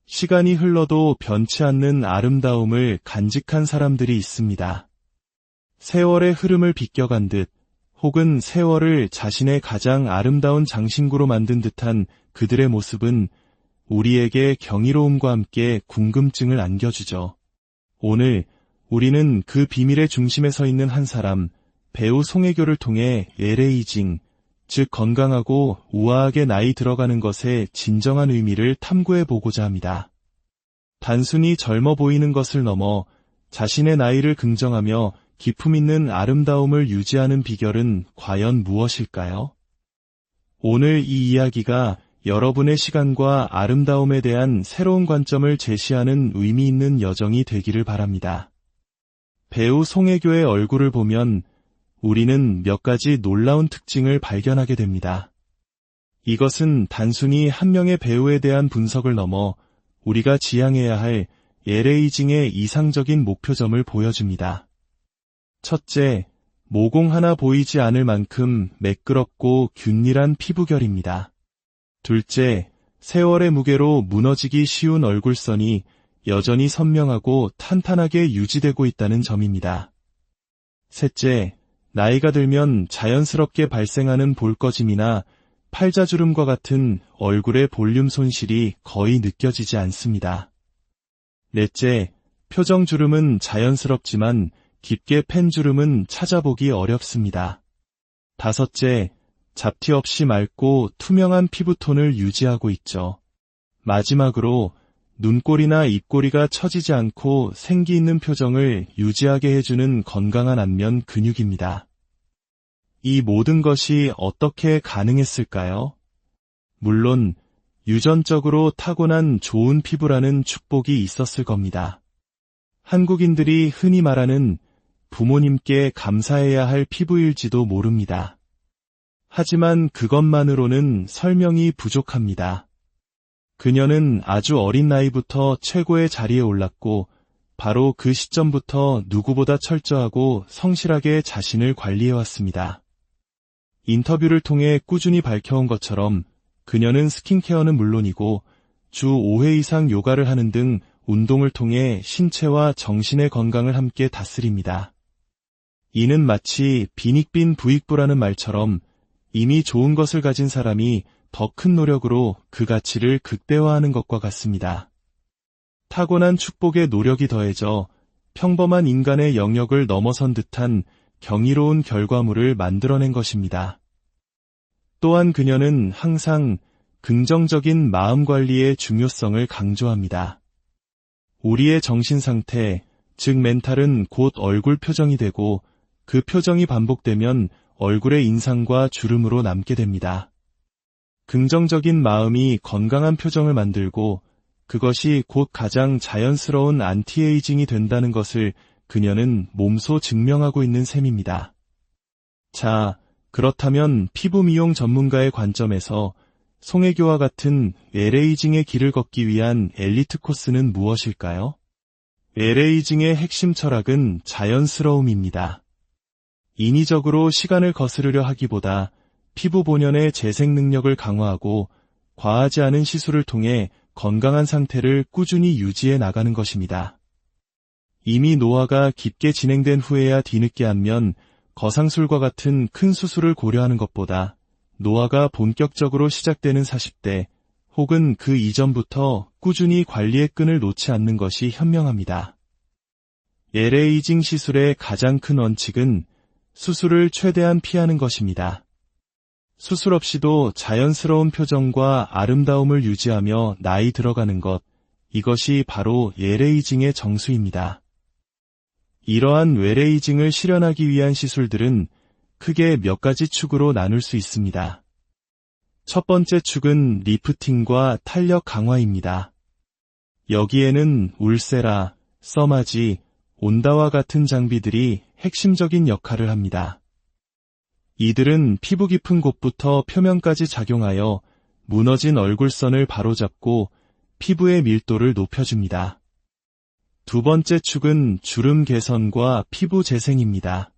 시간이 흘러도 변치 않는 아름다움을 간직한 사람들이 있습니다. 세월의 흐름을 비껴간 듯, 혹은 세월을 자신의 가장 아름다운 장신구로 만든 듯한 그들의 모습은 우리에게 경이로움과 함께 궁금증을 안겨주죠. 오늘 우리는 그 비밀의 중심에 서 있는 한 사람, 배우 송혜교를 통해 엘에이징, 즉 건강하고 우아하게 나이 들어가는 것의 진정한 의미를 탐구해보고자 합니다. 단순히 젊어 보이는 것을 넘어 자신의 나이를 긍정하며 기품 있는 아름다움을 유지하는 비결은 과연 무엇일까요? 오늘 이 이야기가 여러분의 시간과 아름다움에 대한 새로운 관점을 제시하는 의미 있는 여정이 되기를 바랍니다. 배우 송혜교의 얼굴을 보면 우리는 몇 가지 놀라운 특징을 발견하게 됩니다. 이것은 단순히 한 명의 배우에 대한 분석을 넘어 우리가 지향해야 할 엘에이징의 이상적인 목표점을 보여줍니다. 첫째, 모공 하나 보이지 않을 만큼 매끄럽고 균일한 피부결입니다. 둘째, 세월의 무게로 무너지기 쉬운 얼굴선이 여전히 선명하고 탄탄하게 유지되고 있다는 점입니다. 셋째, 나이가 들면 자연스럽게 발생하는 볼꺼짐이나 팔자주름과 같은 얼굴의 볼륨 손실이 거의 느껴지지 않습니다. 넷째, 표정주름은 자연스럽지만 깊게 팬 주름은 찾아보기 어렵습니다. 다섯째, 잡티 없이 맑고 투명한 피부톤을 유지하고 있죠. 마지막으로 눈꼬리나 입꼬리가 처지지 않고 생기 있는 표정을 유지하게 해주는 건강한 안면 근육입니다. 이 모든 것이 어떻게 가능했을까요? 물론 유전적으로 타고난 좋은 피부라는 축복이 있었을 겁니다. 한국인들이 흔히 말하는 부모님께 감사해야 할 피부일지도 모릅니다. 하지만 그것만으로는 설명이 부족합니다. 그녀는 아주 어린 나이부터 최고의 자리에 올랐고 바로 그 시점부터 누구보다 철저하고 성실하게 자신을 관리해왔습니다. 인터뷰를 통해 꾸준히 밝혀온 것처럼 그녀는 스킨케어는 물론이고 주 5회 이상 요가를 하는 등 운동을 통해 신체와 정신의 건강을 함께 다스립니다. 이는 마치 빈익빈 부익부라는 말처럼 이미 좋은 것을 가진 사람이 더 큰 노력으로 그 가치를 극대화하는 것과 같습니다. 타고난 축복의 노력이 더해져 평범한 인간의 영역을 넘어선 듯한 경이로운 결과물을 만들어낸 것입니다. 또한 그녀는 항상 긍정적인 마음 관리의 중요성을 강조합니다. 우리의 정신 상태, 즉 멘탈은 곧 얼굴 표정이 되고 그 표정이 반복되면 얼굴의 인상과 주름으로 남게 됩니다. 긍정적인 마음이 건강한 표정을 만들고 그것이 곧 가장 자연스러운 안티에이징이 된다는 것을 그녀는 몸소 증명하고 있는 셈입니다. 자, 그렇다면 피부 미용 전문가의 관점에서 송혜교와 같은 엘에이징의 길을 걷기 위한 엘리트 코스는 무엇일까요? 엘에이징의 핵심 철학은 자연스러움입니다. 인위적으로 시간을 거스르려 하기보다 피부 본연의 재생 능력을 강화하고 과하지 않은 시술을 통해 건강한 상태를 꾸준히 유지해 나가는 것입니다. 이미 노화가 깊게 진행된 후에야 뒤늦게 안면, 거상술과 같은 큰 수술을 고려하는 것보다 노화가 본격적으로 시작되는 40대 혹은 그 이전부터 꾸준히 관리의 끈을 놓지 않는 것이 현명합니다. 엘에이징 시술의 가장 큰 원칙은 수술을 최대한 피하는 것입니다. 수술 없이도 자연스러운 표정과 아름다움을 유지하며 나이 들어가는 것, 이것이 바로 엘에이징의 정수입니다. 이러한 웰에이징을 실현하기 위한 시술들은 크게 몇 가지 축으로 나눌 수 있습니다. 첫 번째 축은 리프팅과 탄력 강화입니다. 여기에는 울세라, 써마지, 온다와 같은 장비들이 핵심적인 역할을 합니다. 이들은 피부 깊은 곳부터 표면까지 작용하여 무너진 얼굴선을 바로잡고 피부의 밀도를 높여줍니다. 두 번째 축은 주름 개선과 피부 재생입니다.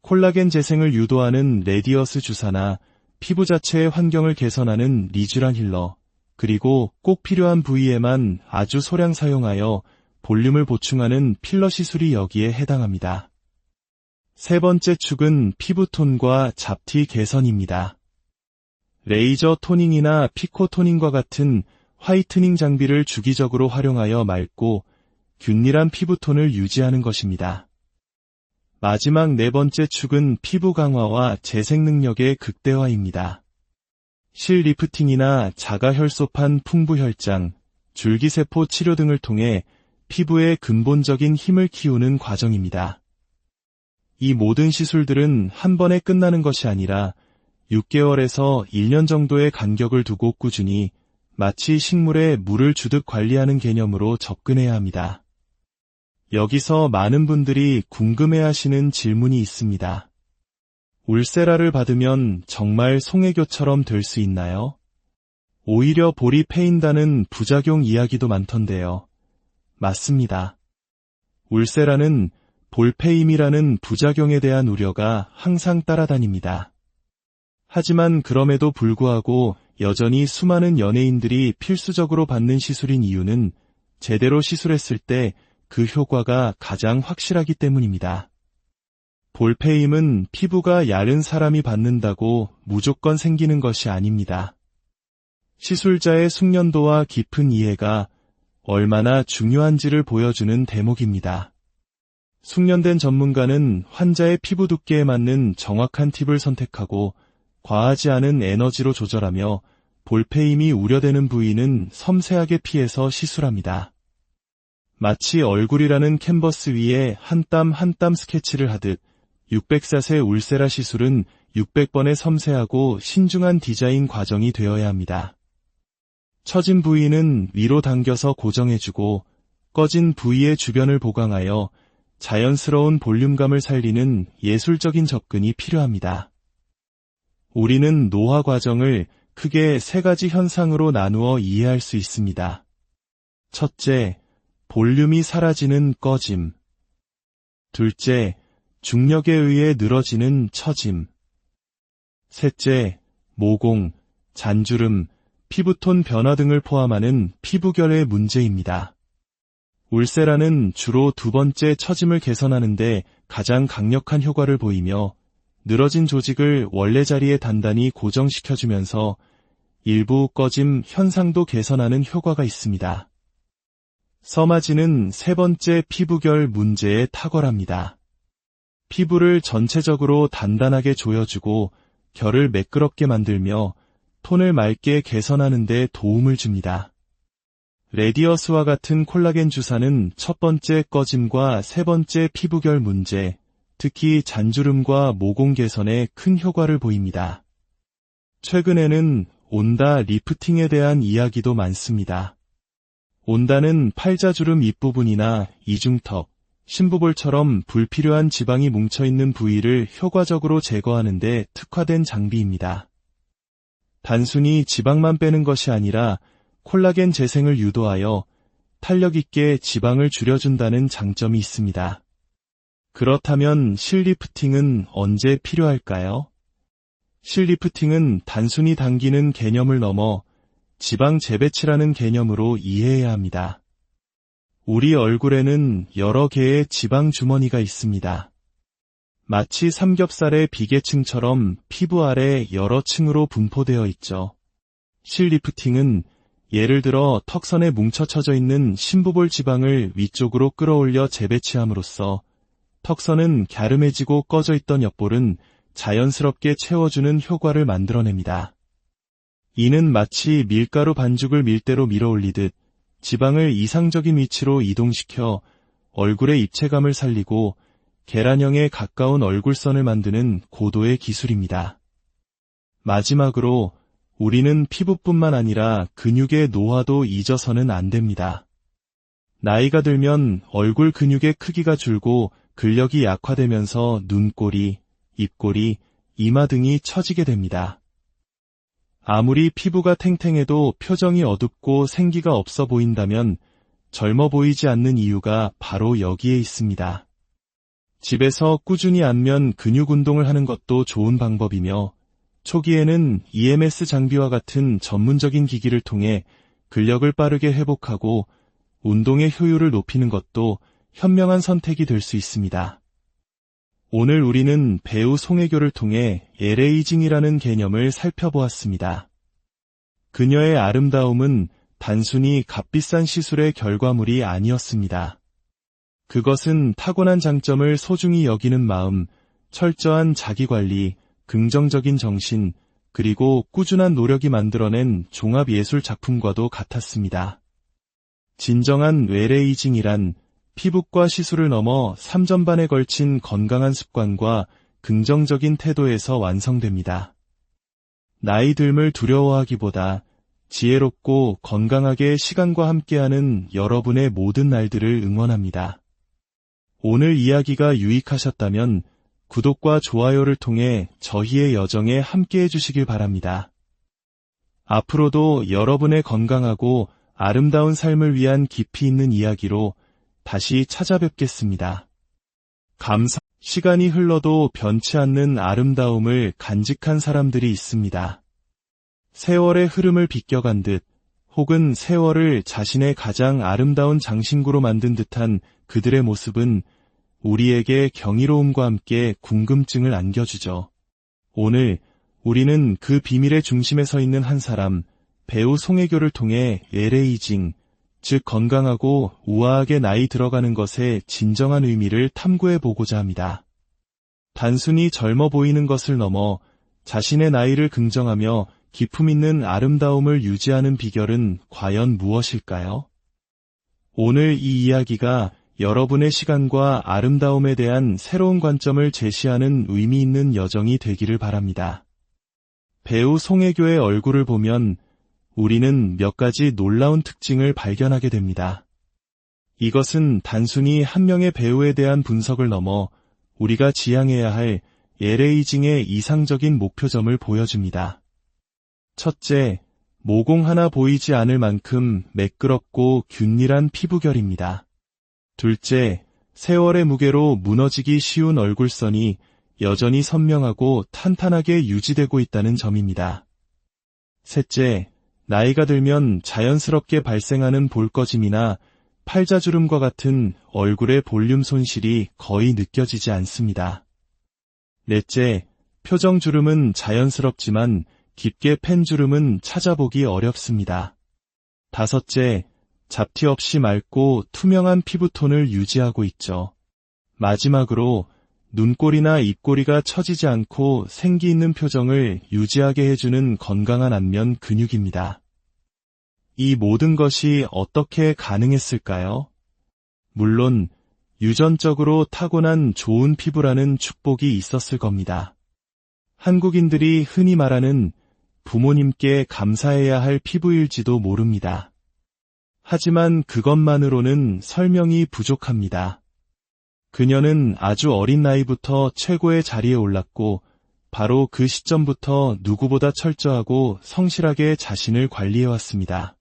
콜라겐 재생을 유도하는 레디어스 주사나 피부 자체의 환경을 개선하는 리쥬란 힐러, 그리고 꼭 필요한 부위에만 아주 소량 사용하여 볼륨을 보충하는 필러 시술이 여기에 해당합니다. 세 번째 축은 피부톤과 잡티 개선입니다. 레이저 토닝이나 피코 토닝과 같은 화이트닝 장비를 주기적으로 활용하여 맑고 균일한 피부톤을 유지하는 것입니다. 마지막 네 번째 축은 피부 강화와 재생 능력의 극대화입니다. 실 리프팅이나 자가혈소판 풍부혈장, 줄기세포 치료 등을 통해 피부의 근본적인 힘을 키우는 과정입니다. 이 모든 시술들은 한 번에 끝나는 것이 아니라 6개월에서 1년 정도의 간격을 두고 꾸준히 마치 식물에 물을 주듯 관리하는 개념으로 접근해야 합니다. 여기서 많은 분들이 궁금해하시는 질문이 있습니다. 울세라를 받으면 정말 송혜교처럼 될 수 있나요? 오히려 볼이 패인다는 부작용 이야기도 많던데요. 맞습니다. 울세라는 볼패임이라는 부작용에 대한 우려가 항상 따라다닙니다. 하지만 그럼에도 불구하고 여전히 수많은 연예인들이 필수적으로 받는 시술인 이유는 제대로 시술했을 때 그 효과가 가장 확실하기 때문입니다. 볼패임은 피부가 야른 사람이 받는다고 무조건 생기는 것이 아닙니다. 시술자의 숙련도와 깊은 이해가 얼마나 중요한지를 보여주는 대목입니다. 숙련된 전문가는 환자의 피부 두께에 맞는 정확한 팁을 선택하고 과하지 않은 에너지로 조절하며 볼패임이 우려되는 부위는 섬세하게 피해서 시술합니다. 마치 얼굴이라는 캔버스 위에 한 땀 한 땀 스케치를 하듯 600샷의 울세라 시술은 600번의 섬세하고 신중한 디자인 과정이 되어야 합니다. 처진 부위는 위로 당겨서 고정해주고 꺼진 부위의 주변을 보강하여 자연스러운 볼륨감을 살리는 예술적인 접근이 필요합니다. 우리는 노화 과정을 크게 세 가지 현상으로 나누어 이해할 수 있습니다. 첫째, 볼륨이 사라지는 꺼짐. 둘째, 중력에 의해 늘어지는 처짐. 셋째, 모공, 잔주름, 피부톤 변화 등을 포함하는 피부결의 문제입니다. 울세라는 주로 두 번째 처짐을 개선하는 데 가장 강력한 효과를 보이며 늘어진 조직을 원래 자리에 단단히 고정시켜주면서 일부 꺼짐 현상도 개선하는 효과가 있습니다. 서마지는 세 번째 피부결 문제에 탁월합니다. 피부를 전체적으로 단단하게 조여주고 결을 매끄럽게 만들며 톤을 맑게 개선하는 데 도움을 줍니다. 레디어스와 같은 콜라겐 주사는 첫 번째 꺼짐과 세 번째 피부결 문제, 특히 잔주름과 모공 개선에 큰 효과를 보입니다. 최근에는 온다 리프팅에 대한 이야기도 많습니다. 온다는 팔자주름 윗부분이나 이중턱, 심부볼처럼 불필요한 지방이 뭉쳐있는 부위를 효과적으로 제거하는 데 특화된 장비입니다. 단순히 지방만 빼는 것이 아니라 콜라겐 재생을 유도하여 탄력 있게 지방을 줄여준다는 장점이 있습니다. 그렇다면 실리프팅은 언제 필요할까요? 실리프팅은 단순히 당기는 개념을 넘어 지방 재배치라는 개념으로 이해해야 합니다. 우리 얼굴에는 여러 개의 지방 주머니가 있습니다. 마치 삼겹살의 비계층처럼 피부 아래 여러 층으로 분포되어 있죠. 실리프팅은 예를 들어 턱선에 뭉쳐쳐져 있는 심부볼 지방을 위쪽으로 끌어올려 재배치함으로써 턱선은 갸름해지고 꺼져 있던 옆볼은 자연스럽게 채워주는 효과를 만들어냅니다. 이는 마치 밀가루 반죽을 밀대로 밀어올리듯 지방을 이상적인 위치로 이동시켜 얼굴의 입체감을 살리고 계란형에 가까운 얼굴선을 만드는 고도의 기술입니다. 마지막으로 우리는 피부뿐만 아니라 근육의 노화도 잊어서는 안 됩니다. 나이가 들면 얼굴 근육의 크기가 줄고 근력이 약화되면서 눈꼬리, 입꼬리, 이마 등이 처지게 됩니다. 아무리 피부가 탱탱해도 표정이 어둡고 생기가 없어 보인다면 젊어 보이지 않는 이유가 바로 여기에 있습니다. 집에서 꾸준히 안면 근육 운동을 하는 것도 좋은 방법이며 초기에는 EMS 장비와 같은 전문적인 기기를 통해 근력을 빠르게 회복하고 운동의 효율을 높이는 것도 현명한 선택이 될 수 있습니다. 오늘 우리는 배우 송혜교를 통해 LA징이라는 개념을 살펴보았습니다. 그녀의 아름다움은 단순히 값비싼 시술의 결과물이 아니었습니다. 그것은 타고난 장점을 소중히 여기는 마음, 철저한 자기관리, 긍정적인 정신, 그리고 꾸준한 노력이 만들어낸 종합예술 작품과도 같았습니다. 진정한 LA징이란 피부과 시술을 넘어 3전반에 걸친 건강한 습관과 긍정적인 태도에서 완성됩니다. 나이 듦을 두려워하기보다 지혜롭고 건강하게 시간과 함께하는 여러분의 모든 날들을 응원합니다. 오늘 이야기가 유익하셨다면 구독과 좋아요를 통해 저희의 여정에 함께해 주시길 바랍니다. 앞으로도 여러분의 건강하고 아름다운 삶을 위한 깊이 있는 이야기로 다시 찾아뵙겠습니다. 시간이 흘러도 변치 않는 아름다움을 간직한 사람들이 있습니다. 세월의 흐름을 비껴간 듯, 혹은 세월을 자신의 가장 아름다운 장신구로 만든 듯한 그들의 모습은 우리에게 경이로움과 함께 궁금증을 안겨주죠. 오늘 우리는 그 비밀의 중심에 서 있는 한 사람, 배우 송혜교를 통해 LA징, 즉 건강하고 우아하게 나이 들어가는 것의 진정한 의미를 탐구해 보고자 합니다. 단순히 젊어 보이는 것을 넘어 자신의 나이를 긍정하며 기품 있는 아름다움을 유지하는 비결은 과연 무엇일까요? 오늘 이 이야기가 여러분의 시간과 아름다움에 대한 새로운 관점을 제시하는 의미 있는 여정이 되기를 바랍니다. 배우 송혜교의 얼굴을 보면 우리는 몇 가지 놀라운 특징을 발견하게 됩니다. 이것은 단순히 한 명의 배우에 대한 분석을 넘어 우리가 지향해야 할 LA징의 이상적인 목표점을 보여줍니다. 첫째, 모공 하나 보이지 않을 만큼 매끄럽고 균일한 피부결입니다. 둘째, 세월의 무게로 무너지기 쉬운 얼굴선이 여전히 선명하고 탄탄하게 유지되고 있다는 점입니다. 셋째, 나이가 들면 자연스럽게 발생하는 볼꺼짐이나 팔자주름과 같은 얼굴의 볼륨 손실이 거의 느껴지지 않습니다. 넷째, 표정주름은 자연스럽지만 깊게 팬 주름은 찾아보기 어렵습니다. 다섯째, 잡티 없이 맑고 투명한 피부톤을 유지하고 있죠. 마지막으로 눈꼬리나 입꼬리가 처지지 않고 생기 있는 표정을 유지하게 해주는 건강한 안면 근육입니다. 이 모든 것이 어떻게 가능했을까요? 물론 유전적으로 타고난 좋은 피부라는 축복이 있었을 겁니다. 한국인들이 흔히 말하는 부모님께 감사해야 할 피부일지도 모릅니다. 하지만 그것만으로는 설명이 부족합니다. 그녀는 아주 어린 나이부터 최고의 자리에 올랐고 바로 그 시점부터 누구보다 철저하고 성실하게 자신을 관리해왔습니다.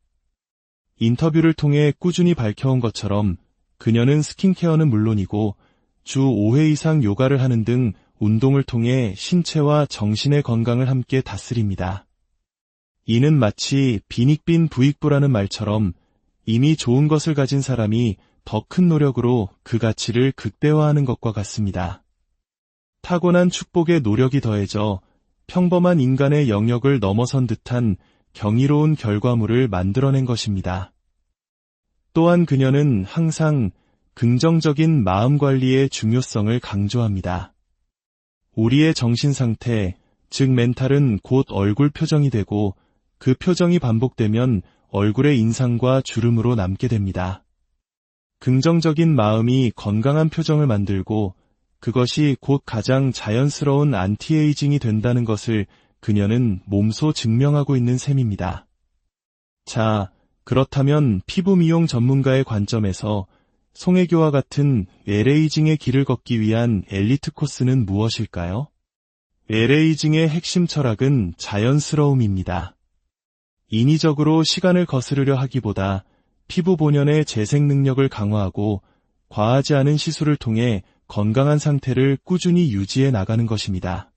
인터뷰를 통해 꾸준히 밝혀온 것처럼 그녀는 스킨케어는 물론이고 주 5회 이상 요가를 하는 등 운동을 통해 신체와 정신의 건강을 함께 다스립니다. 이는 마치 빈익빈 부익부라는 말처럼 이미 좋은 것을 가진 사람이 더 큰 노력으로 그 가치를 극대화하는 것과 같습니다. 타고난 축복의 노력이 더해져 평범한 인간의 영역을 넘어선 듯한 경이로운 결과물을 만들어낸 것입니다. 또한 그녀는 항상 긍정적인 마음 관리의 중요성을 강조합니다. 우리의 정신 상태, 즉 멘탈은 곧 얼굴 표정이 되고 그 표정이 반복되면 얼굴의 인상과 주름으로 남게 됩니다. 긍정적인 마음이 건강한 표정을 만들고 그것이 곧 가장 자연스러운 안티에이징이 된다는 것을 그녀는 몸소 증명하고 있는 셈입니다. 자, 그렇다면 피부 미용 전문가의 관점에서 송혜교와 같은 LA징의 길을 걷기 위한 엘리트 코스는 무엇일까요? LA징의 핵심 철학은 자연스러움입니다. 인위적으로 시간을 거스르려 하기보다 피부 본연의 재생 능력을 강화하고 과하지 않은 시술을 통해 건강한 상태를 꾸준히 유지해 나가는 것입니다.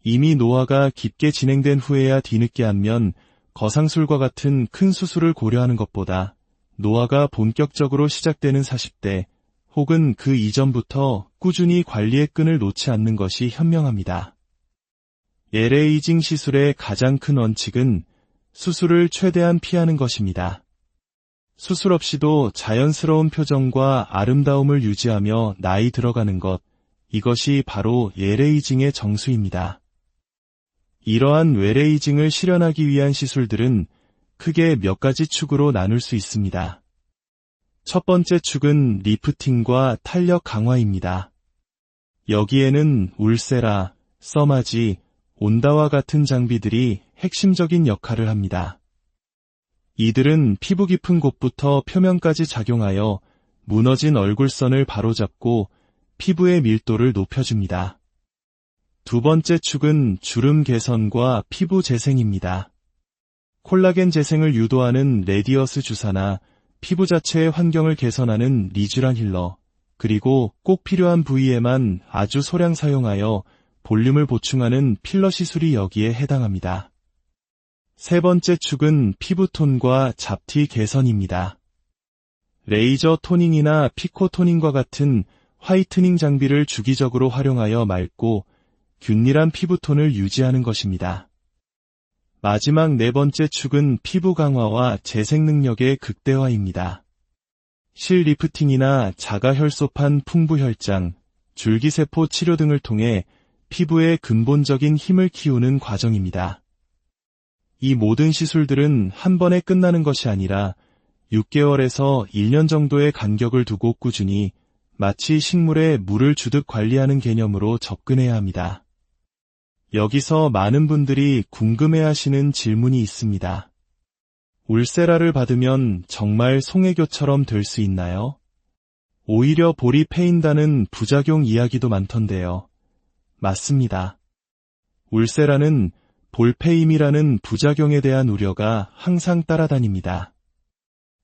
이미 노화가 깊게 진행된 후에야 뒤늦게 안면, 거상술과 같은 큰 수술을 고려하는 것보다 노화가 본격적으로 시작되는 40대 혹은 그 이전부터 꾸준히 관리의 끈을 놓지 않는 것이 현명합니다. LA이징 시술의 가장 큰 원칙은 수술을 최대한 피하는 것입니다. 수술 없이도 자연스러운 표정과 아름다움을 유지하며 나이 들어가는 것, 이것이 바로 LA이징의 정수입니다. 이러한 LA이징을 실현하기 위한 시술들은 크게 몇 가지 축으로 나눌 수 있습니다. 첫 번째 축은 리프팅과 탄력 강화입니다. 여기에는 울세라, 써마지, 온다와 같은 장비들이 핵심적인 역할을 합니다. 이들은 피부 깊은 곳부터 표면까지 작용하여 무너진 얼굴선을 바로잡고 피부의 밀도를 높여줍니다. 두 번째 축은 주름 개선과 피부 재생입니다. 콜라겐 재생을 유도하는 레디어스 주사나 피부 자체의 환경을 개선하는 리쥬란 힐러, 그리고 꼭 필요한 부위에만 아주 소량 사용하여 볼륨을 보충하는 필러 시술이 여기에 해당합니다. 세 번째 축은 피부톤과 잡티 개선입니다. 레이저 토닝이나 피코 토닝과 같은 화이트닝 장비를 주기적으로 활용하여 맑고 균일한 피부톤을 유지하는 것입니다. 마지막 네 번째 축은 피부 강화와 재생 능력의 극대화입니다. 실 리프팅이나 자가혈소판 풍부혈장, 줄기세포 치료 등을 통해 피부의 근본적인 힘을 키우는 과정입니다. 이 모든 시술들은 한 번에 끝나는 것이 아니라 6개월에서 1년 정도의 간격을 두고 꾸준히 마치 식물에 물을 주듯 관리하는 개념으로 접근해야 합니다. 여기서 많은 분들이 궁금해하시는 질문이 있습니다. 울세라를 받으면 정말 송혜교처럼 될 수 있나요? 오히려 볼이 패인다는 부작용 이야기도 많던데요. 맞습니다. 울세라는 볼페임이라는 부작용에 대한 우려가 항상 따라다닙니다.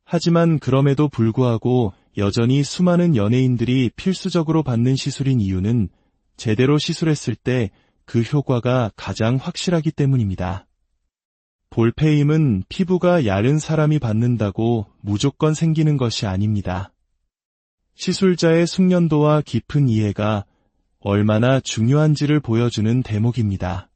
하지만 그럼에도 불구하고 여전히 수많은 연예인들이 필수적으로 받는 시술인 이유는 제대로 시술했을 때 그 효과가 가장 확실하기 때문입니다. 볼페임은 피부가 야른 사람이 받는다고 무조건 생기는 것이 아닙니다. 시술자의 숙련도와 깊은 이해가 얼마나 중요한지를 보여주는 대목입니다.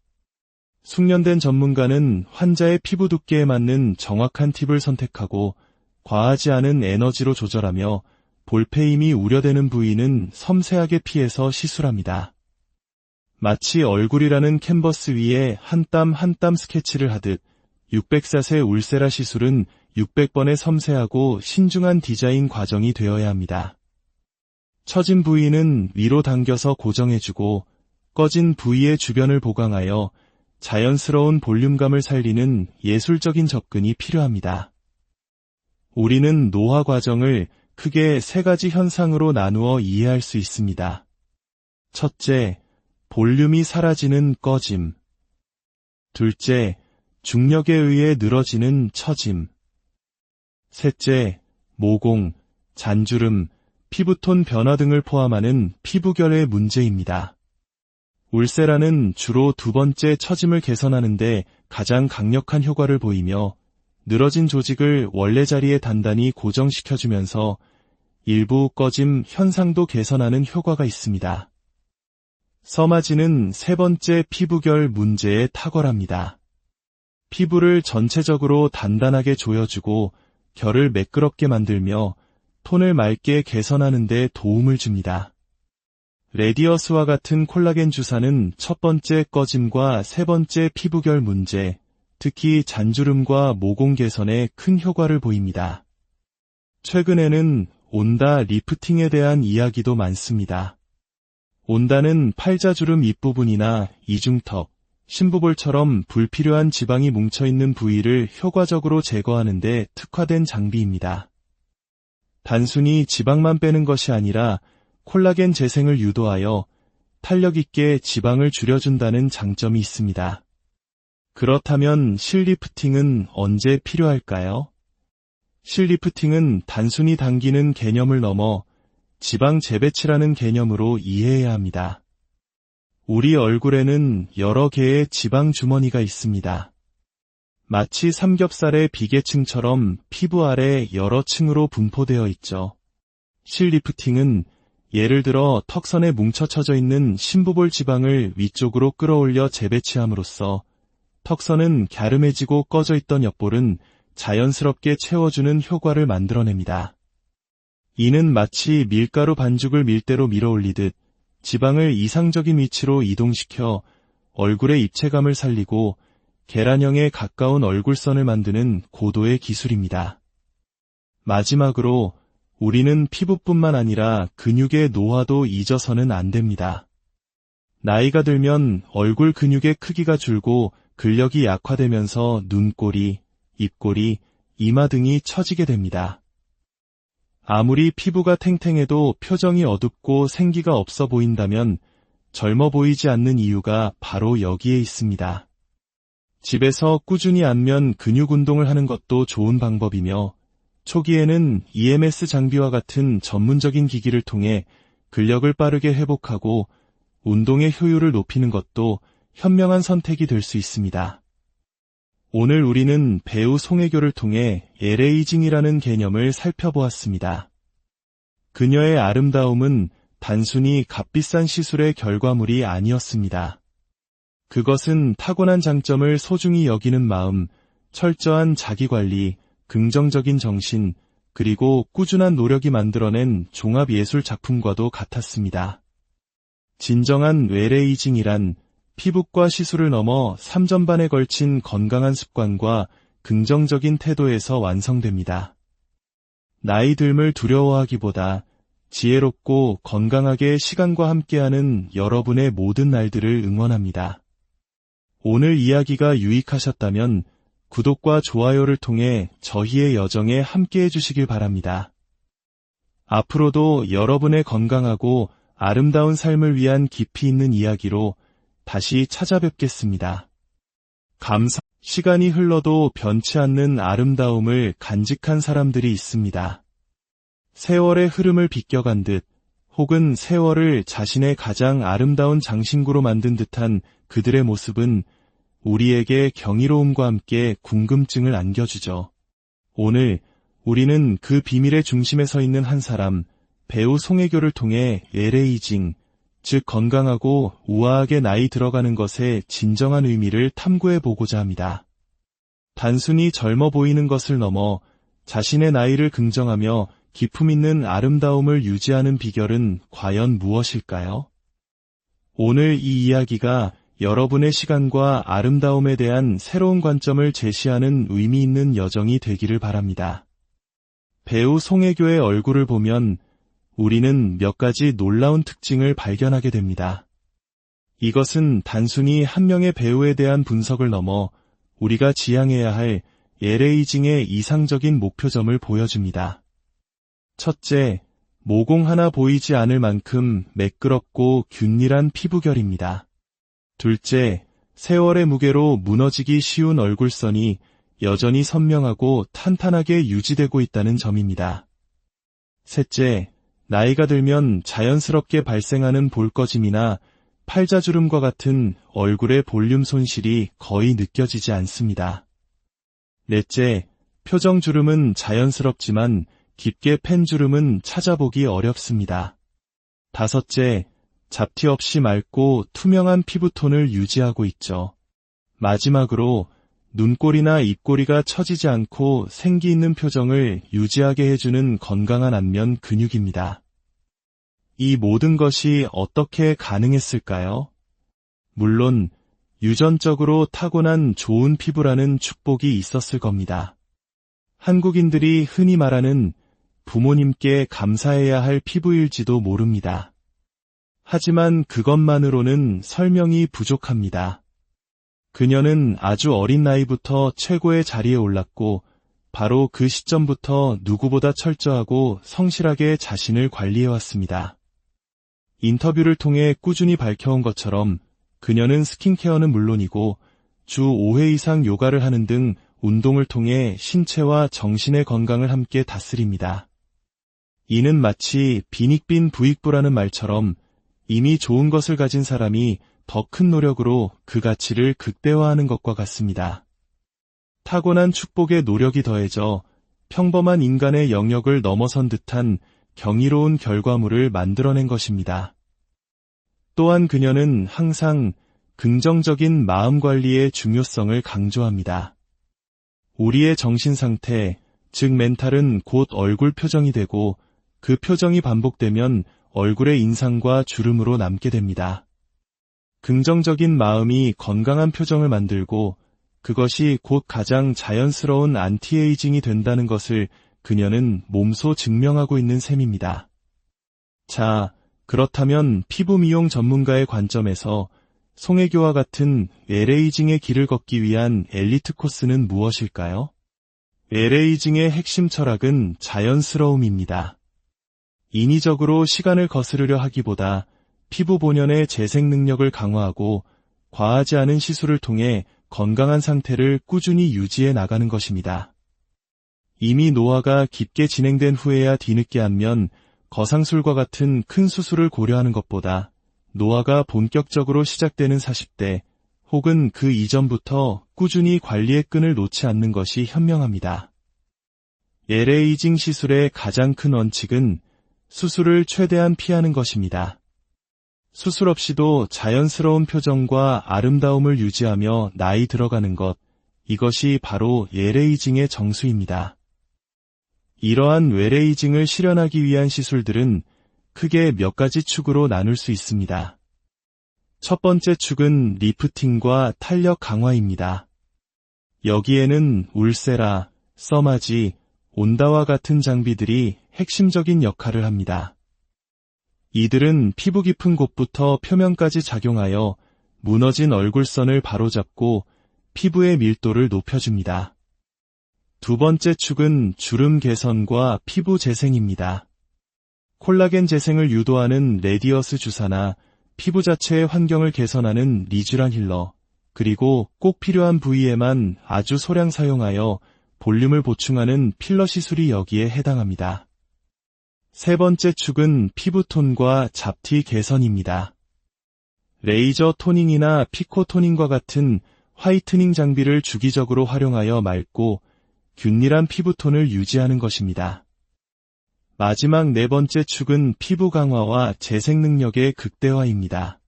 숙련된 전문가는 환자의 피부 두께에 맞는 정확한 팁을 선택하고 과하지 않은 에너지로 조절하며 볼페임이 우려되는 부위는 섬세하게 피해서 시술합니다. 마치 얼굴이라는 캔버스 위에 한 땀 한 땀 스케치를 하듯 600샷의 울세라 시술은 600번의 섬세하고 신중한 디자인 과정이 되어야 합니다. 처진 부위는 위로 당겨서 고정해주고 꺼진 부위의 주변을 보강하여 자연스러운 볼륨감을 살리는 예술적인 접근이 필요합니다. 우리는 노화 과정을 크게 세 가지 현상으로 나누어 이해할 수 있습니다. 첫째, 볼륨이 사라지는 꺼짐. 둘째, 중력에 의해 늘어지는 처짐. 셋째, 모공, 잔주름, 피부톤 변화 등을 포함하는 피부결의 문제입니다. 울세라는 주로 두 번째 처짐을 개선하는 데 가장 강력한 효과를 보이며 늘어진 조직을 원래 자리에 단단히 고정시켜주면서 일부 꺼짐 현상도 개선하는 효과가 있습니다. 써마지는 세 번째 피부결 문제에 탁월합니다. 피부를 전체적으로 단단하게 조여주고 결을 매끄럽게 만들며 톤을 맑게 개선하는 데 도움을 줍니다. 레디어스와 같은 콜라겐 주사는 첫 번째 꺼짐과 세 번째 피부결 문제, 특히 잔주름과 모공 개선에 큰 효과를 보입니다. 최근에는 온다 리프팅에 대한 이야기도 많습니다. 온다는 팔자주름 윗부분이나 이중턱, 심부볼처럼 불필요한 지방이 뭉쳐있는 부위를 효과적으로 제거하는 데 특화된 장비입니다. 단순히 지방만 빼는 것이 아니라 콜라겐 재생을 유도하여 탄력 있게 지방을 줄여준다는 장점이 있습니다. 그렇다면 실리프팅은 언제 필요할까요? 실리프팅은 단순히 당기는 개념을 넘어 지방 재배치라는 개념으로 이해해야 합니다. 우리 얼굴에는 여러 개의 지방 주머니가 있습니다. 마치 삼겹살의 비계층처럼 피부 아래 여러 층으로 분포되어 있죠. 실리프팅은 예를 들어 턱선에 뭉쳐쳐져 있는 심부볼 지방을 위쪽으로 끌어올려 재배치함으로써 턱선은 갸름해지고 꺼져 있던 옆볼은 자연스럽게 채워주는 효과를 만들어냅니다. 이는 마치 밀가루 반죽을 밀대로 밀어올리듯 지방을 이상적인 위치로 이동시켜 얼굴의 입체감을 살리고 계란형에 가까운 얼굴선을 만드는 고도의 기술입니다. 마지막으로 우리는 피부뿐만 아니라 근육의 노화도 잊어서는 안 됩니다. 나이가 들면 얼굴 근육의 크기가 줄고 근력이 약화되면서 눈꼬리, 입꼬리, 이마 등이 처지게 됩니다. 아무리 피부가 탱탱해도 표정이 어둡고 생기가 없어 보인다면 젊어 보이지 않는 이유가 바로 여기에 있습니다. 집에서 꾸준히 안면 근육 운동을 하는 것도 좋은 방법이며 초기에는 EMS 장비와 같은 전문적인 기기를 통해 근력을 빠르게 회복하고 운동의 효율을 높이는 것도 현명한 선택이 될 수 있습니다. 오늘 우리는 배우 송혜교를 통해 LA징이라는 개념을 살펴보았습니다. 그녀의 아름다움은 단순히 값비싼 시술의 결과물이 아니었습니다. 그것은 타고난 장점을 소중히 여기는 마음, 철저한 자기관리, 긍정적인 정신, 그리고 꾸준한 노력이 만들어낸 종합예술 작품과도 같았습니다. 진정한 LA징이란 피부과 시술을 넘어 3전반에 걸친 건강한 습관과 긍정적인 태도에서 완성됩니다. 나이 듦을 두려워하기보다 지혜롭고 건강하게 시간과 함께하는 여러분의 모든 날들을 응원합니다. 오늘 이야기가 유익하셨다면 구독과 좋아요를 통해 저희의 여정에 함께해 주시길 바랍니다. 앞으로도 여러분의 건강하고 아름다운 삶을 위한 깊이 있는 이야기로 다시 찾아뵙겠습니다. 시간이 흘러도 변치 않는 아름다움을 간직한 사람들이 있습니다. 세월의 흐름을 비껴간 듯 혹은 세월을 자신의 가장 아름다운 장신구로 만든 듯한 그들의 모습은 우리에게 경이로움과 함께 궁금증을 안겨주죠. 오늘 우리는 그 비밀의 중심에 서 있는 한 사람, 배우 송혜교를 통해 LA징, 즉 건강하고 우아하게 나이 들어가는 것의 진정한 의미를 탐구해보고자 합니다. 단순히 젊어 보이는 것을 넘어 자신의 나이를 긍정하며 기품 있는 아름다움을 유지하는 비결은 과연 무엇일까요? 오늘 이 이야기가 여러분의 시간과 아름다움에 대한 새로운 관점을 제시하는 의미 있는 여정이 되기를 바랍니다. 배우 송혜교의 얼굴을 보면 우리는 몇 가지 놀라운 특징을 발견하게 됩니다. 이것은 단순히 한 명의 배우에 대한 분석을 넘어 우리가 지향해야 할 LA징의 이상적인 목표점을 보여줍니다. 첫째, 모공 하나 보이지 않을 만큼 매끄럽고 균일한 피부결입니다. 둘째, 세월의 무게로 무너지기 쉬운 얼굴선이 여전히 선명하고 탄탄하게 유지되고 있다는 점입니다. 셋째, 나이가 들면 자연스럽게 발생하는 볼꺼짐이나 팔자주름과 같은 얼굴의 볼륨 손실이 거의 느껴지지 않습니다. 넷째, 표정주름은 자연스럽지만 깊게 팬 주름은 찾아보기 어렵습니다. 다섯째, 잡티 없이 맑고 투명한 피부톤을 유지하고 있죠. 마지막으로 눈꼬리나 입꼬리가 처지지 않고 생기 있는 표정을 유지하게 해주는 건강한 안면 근육입니다. 이 모든 것이 어떻게 가능했을까요? 물론 유전적으로 타고난 좋은 피부라는 축복이 있었을 겁니다. 한국인들이 흔히 말하는 부모님께 감사해야 할 피부일지도 모릅니다. 하지만 그것만으로는 설명이 부족합니다. 그녀는 아주 어린 나이부터 최고의 자리에 올랐고 바로 그 시점부터 누구보다 철저하고 성실하게 자신을 관리해왔습니다. 인터뷰를 통해 꾸준히 밝혀온 것처럼 그녀는 스킨케어는 물론이고 주 5회 이상 요가를 하는 등 운동을 통해 신체와 정신의 건강을 함께 다스립니다. 이는 마치 빈익빈 부익부라는 말처럼 이미 좋은 것을 가진 사람이 더 큰 노력으로 그 가치를 극대화하는 것과 같습니다. 타고난 축복의 노력이 더해져 평범한 인간의 영역을 넘어선 듯한 경이로운 결과물을 만들어낸 것입니다. 또한 그녀는 항상 긍정적인 마음 관리의 중요성을 강조합니다. 우리의 정신 상태, 즉 멘탈은 곧 얼굴 표정이 되고 그 표정이 반복되면 얼굴의 인상과 주름으로 남게 됩니다. 긍정적인 마음이 건강한 표정을 만들고 그것이 곧 가장 자연스러운 안티에이징이 된다는 것을 그녀는 몸소 증명하고 있는 셈입니다. 자, 그렇다면 피부 미용 전문가의 관점에서 송혜교와 같은 웰에이징의 길을 걷기 위한 엘리트 코스는 무엇일까요? 웰에이징의 핵심 철학은 자연스러움입니다. 인위적으로 시간을 거스르려 하기보다 피부 본연의 재생 능력을 강화하고 과하지 않은 시술을 통해 건강한 상태를 꾸준히 유지해 나가는 것입니다. 이미 노화가 깊게 진행된 후에야 뒤늦게 안면 거상술과 같은 큰 수술을 고려하는 것보다 노화가 본격적으로 시작되는 40대 혹은 그 이전부터 꾸준히 관리의 끈을 놓지 않는 것이 현명합니다. 웰에이징 시술의 가장 큰 원칙은 수술을 최대한 피하는 것입니다. 수술 없이도 자연스러운 표정과 아름다움을 유지하며 나이 들어가는 것, 이것이 바로 웰에이징의 정수입니다. 이러한 웰에이징을 실현하기 위한 시술들은 크게 몇 가지 축으로 나눌 수 있습니다. 첫 번째 축은 리프팅과 탄력 강화입니다. 여기에는 울세라, 써마지, 온다와 같은 장비들이 핵심적인 역할을 합니다. 이들은 피부 깊은 곳부터 표면까지 작용하여 무너진 얼굴선을 바로잡고 피부의 밀도를 높여줍니다. 두 번째 축은 주름 개선과 피부 재생입니다. 콜라겐 재생을 유도하는 레디어스 주사나 피부 자체의 환경을 개선하는 리쥬란 힐러, 그리고 꼭 필요한 부위에만 아주 소량 사용하여 볼륨을 보충하는 필러 시술이 여기에 해당합니다. 세 번째 축은 피부톤과 잡티 개선입니다. 레이저 토닝이나 피코 토닝과 같은 화이트닝 장비를 주기적으로 활용하여 맑고 균일한 피부톤을 유지하는 것입니다. 마지막 네 번째 축은 피부 강화와 재생 능력의 극대화입니다.